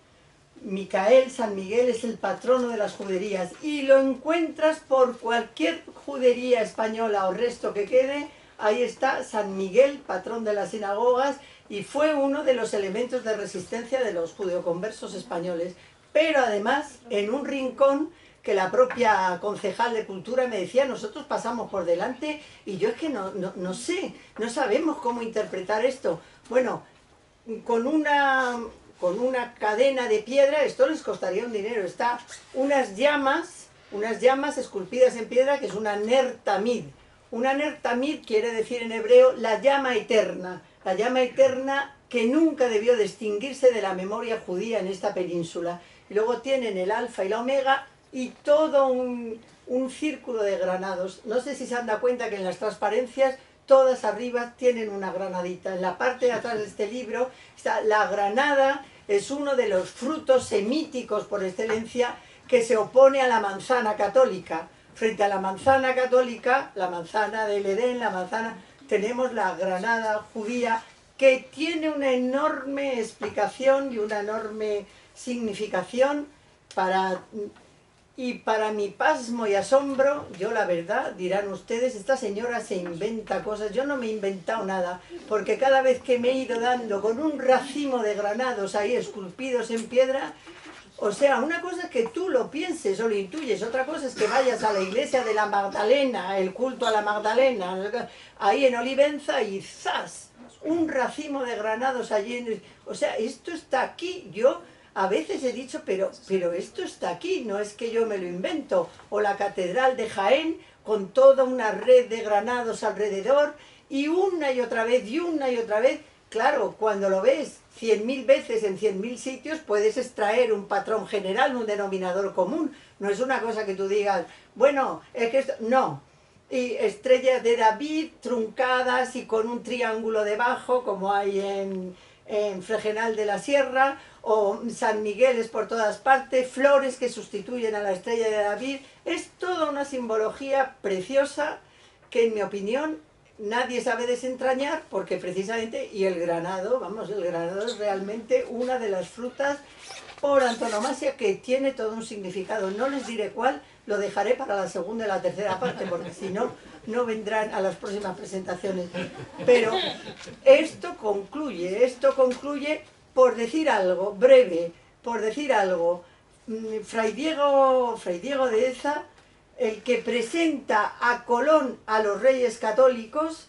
San Miguel es el patrono de las juderías, y lo encuentras por cualquier judería española o resto que quede. Ahí está San Miguel, patrón de las sinagogas, y fue uno de los elementos de resistencia de los judeoconversos españoles. Pero además, en un rincón que la propia concejal de Cultura me decía, nosotros pasamos por delante, y yo es que no sé, no sabemos cómo interpretar esto. Bueno, con con una cadena de piedra, esto les costaría un dinero. Está unas llamas esculpidas en piedra, que es una ner tamid. Una ner tamid quiere decir en hebreo la llama eterna que nunca debió distinguirse de la memoria judía en esta península. Y luego tienen el alfa y la omega y todo un círculo de granados. No sé si se han dado cuenta que en las transparencias todas arriba tienen una granadita. En la parte de atrás de este libro está la granada, es uno de los frutos semíticos por excelencia que se opone a la manzana católica. Frente a la manzana católica, la manzana del Edén, tenemos la granada judía, que tiene una enorme explicación y una enorme significación y para mi pasmo y asombro, yo la verdad, dirán ustedes, esta señora se inventa cosas. Yo no me he inventado nada, porque cada vez que me he ido dando con un racimo de granados ahí esculpidos en piedra, o sea, una cosa es que tú lo pienses o lo intuyes, otra cosa es que vayas a la iglesia de la Magdalena, el culto a la Magdalena, ahí en Olivenza, y ¡zas!, un racimo de granados allí. O sea, esto está aquí. Yo a veces he dicho, pero esto está aquí, no es que yo me lo invento. O la catedral de Jaén, con toda una red de granados alrededor, y una y otra vez, y una y otra vez. Claro, cuando lo ves 100.000 veces en 100.000 sitios, puedes extraer un patrón general, un denominador común. No es una cosa que tú digas, bueno, es que esto... No. Y estrellas de David truncadas y con un triángulo debajo, como hay en Fregenal de la Sierra, o San Migueles por todas partes, flores que sustituyen a la estrella de David. Es toda una simbología preciosa que, en mi opinión, nadie sabe desentrañar, porque precisamente, y el granado, vamos, el granado es realmente una de las frutas por antonomasia que tiene todo un significado. No les diré cuál, lo dejaré para la segunda y la tercera parte, porque si no, no vendrán a las próximas presentaciones. Pero esto concluye por decir algo, breve, por decir algo. Fray Diego de Eza, el que presenta a Colón a los reyes católicos,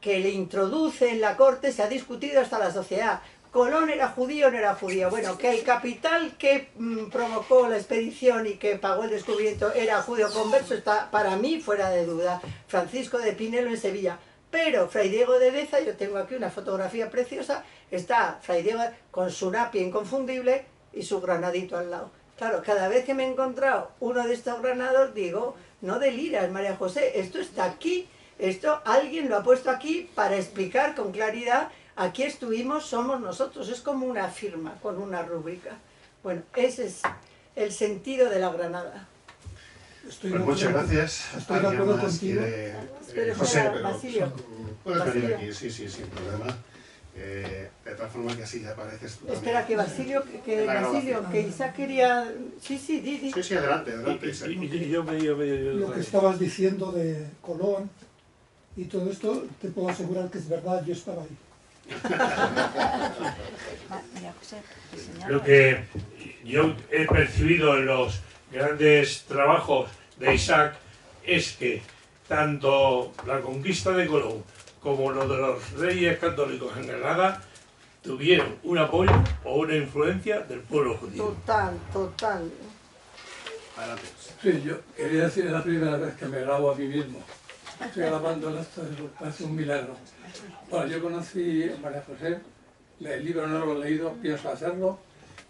que le introduce en la corte, se ha discutido hasta la sociedad. ¿Colón era judío o no era judío? Bueno, que el capital que provocó la expedición y que pagó el descubrimiento era judío converso, está para mí fuera de duda. Francisco de Pinelo en Sevilla. Pero Fray Diego de Deza, yo tengo aquí una fotografía preciosa, está Fray Diego con su napia inconfundible y su granadito al lado. Claro, cada vez que me he encontrado uno de estos granados, digo, no deliras, María José, esto está aquí, esto alguien lo ha puesto aquí para explicar con claridad. Aquí estuvimos, somos nosotros, es como una firma con una rúbrica. Bueno, ese es el sentido de la granada. Pues muchas gracias. Estoy de acuerdo contigo. José, Basilio. Puedes venir aquí, sí, sin problema. De tal forma que así ya apareces tú. Espera, que Basilio, que Isaac quería... Sí, di. Sí, adelante, Isaac. Y yo medio. Lo que estabas diciendo de Colón y todo esto, te puedo asegurar que es verdad, yo estaba ahí. Lo que yo he percibido en los grandes trabajos de Isaac es que tanto la conquista de Colón como lo de los reyes católicos en Granada tuvieron un apoyo o una influencia del pueblo judío. Total. Adelante. Sí, yo quería decir, es la primera vez que me grabo a mí mismo. Estoy grabando esto, parece un milagro. Bueno, yo conocí a María José, el libro no lo he leído, pienso hacerlo,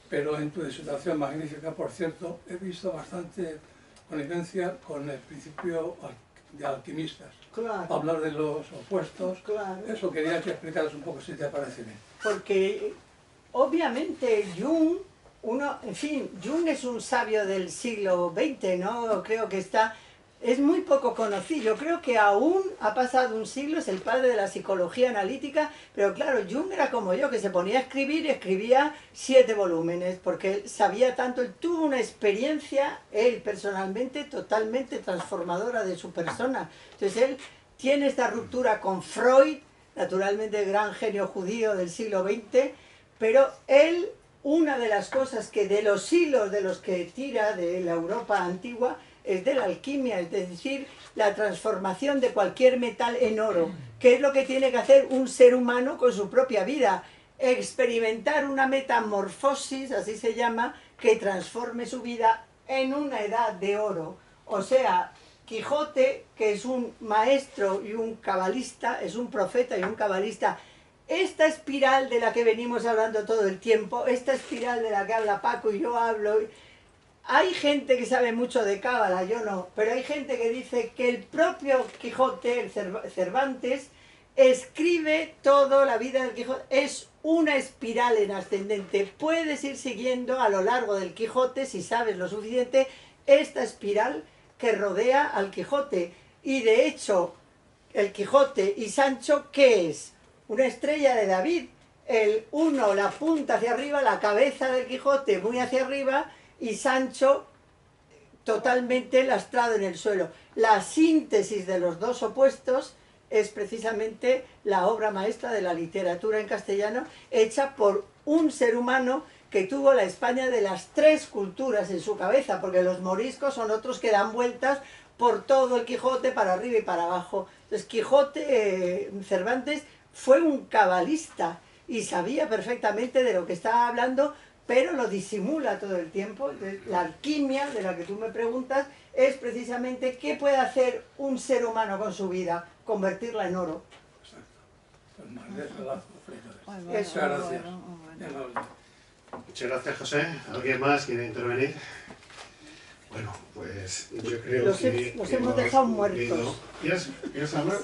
pero en tu disertación magnífica, por cierto, he visto bastante connivencia con el principio de alquimistas. Claro. Hablar de los opuestos, Claro. Eso quería que explicaras un poco si te parece bien. Porque obviamente Jung, Jung es un sabio del siglo XX, ¿no? Creo que es muy poco conocido. Yo creo que aún ha pasado un siglo, es el padre de la psicología analítica, pero claro, Jung era como yo, que se ponía a escribir y escribía 7 volúmenes, porque él sabía tanto, él tuvo una experiencia, él personalmente, totalmente transformadora de su persona. Entonces él tiene esta ruptura con Freud, naturalmente el gran genio judío del siglo XX, pero él, una de las cosas que de los hilos de los que tira de la Europa antigua, es de la alquimia, es decir, la transformación de cualquier metal en oro, que es lo que tiene que hacer un ser humano con su propia vida. experimentar una metamorfosis, así se llama, que transforme su vida en una edad de oro. O sea, Quijote, que es un maestro y un cabalista, es un profeta y un cabalista, esta espiral de la que venimos hablando todo el tiempo, esta espiral de la que habla Paco y yo hablo, hay gente que sabe mucho de cábala, yo no, pero hay gente que dice que el propio Quijote, el Cervantes, escribe toda la vida del Quijote, es una espiral en ascendente. Puedes ir siguiendo a lo largo del Quijote, si sabes lo suficiente, esta espiral que rodea al Quijote. Y de hecho, el Quijote y Sancho, ¿qué es? Una estrella de David. El uno, la punta hacia arriba, la cabeza del Quijote muy hacia arriba, y Sancho totalmente lastrado en el suelo. La síntesis de los dos opuestos es precisamente la obra maestra de la literatura en castellano, hecha por un ser humano que tuvo la España de las tres culturas en su cabeza, porque los moriscos son otros que dan vueltas por todo el Quijote, para arriba y para abajo. Entonces Cervantes fue un cabalista y sabía perfectamente de lo que estaba hablando, pero lo disimula todo el tiempo. La alquimia de la que tú me preguntas es precisamente qué puede hacer un ser humano con su vida, convertirla en oro. Muchas gracias. Muchas gracias, José. ¿Alguien más quiere intervenir? Bueno, pues yo creo que los hemos dejado muertos. ¿Quieres hablar?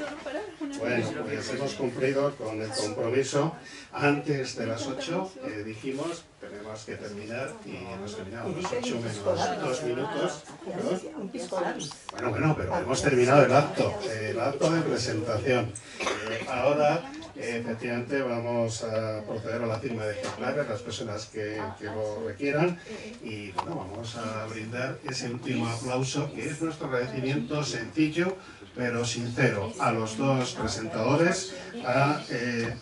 Bueno, pues hemos cumplido con el compromiso. Antes de las 8 dijimos tenemos que terminar y hemos terminado a las 8 menos 2 minutos. ¿Perdón? Bueno, pero hemos terminado el acto de presentación. Ahora, efectivamente, vamos a proceder a la firma de ejemplares, las personas que lo requieran, y bueno, vamos a brindar ese último aplauso, que es nuestro agradecimiento sencillo pero sincero a los dos presentadores, a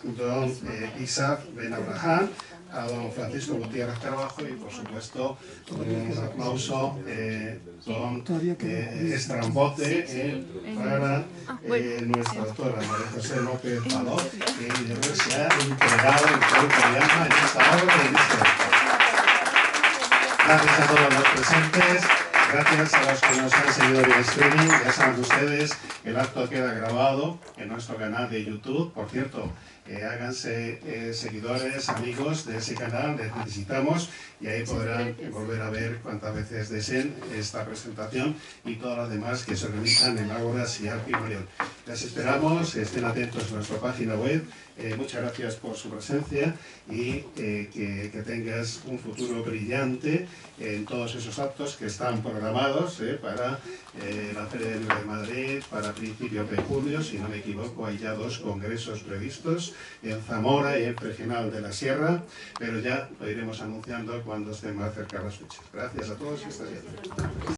don Isaac Benabrahán, a don Francisco Gutiérrez Carbajo y por supuesto un aplauso don Estrambote para nuestra doctora María José López Paló, que se ha integrado en cuerpo y alma en esta obra de historia. Gracias a todos los presentes. Gracias a los que nos han seguido vía streaming. Ya saben ustedes, el acto queda grabado en nuestro canal de YouTube. Por cierto, háganse seguidores, amigos de ese canal, les necesitamos, y ahí podrán volver a ver cuantas veces deseen esta presentación y todas las demás que se organizan en Ágoras y Alpi Marión. Les esperamos, estén atentos a nuestra página web. Muchas gracias por su presencia y que tengas un futuro brillante en todos esos actos que están programados para la Feria del Libro de Madrid para principios de julio. Si no me equivoco, hay ya 2 congresos previstos en Zamora y en Fregenal de la Sierra, pero ya lo iremos anunciando cuando estén más cerca las fechas. Gracias a todos y hasta siempre.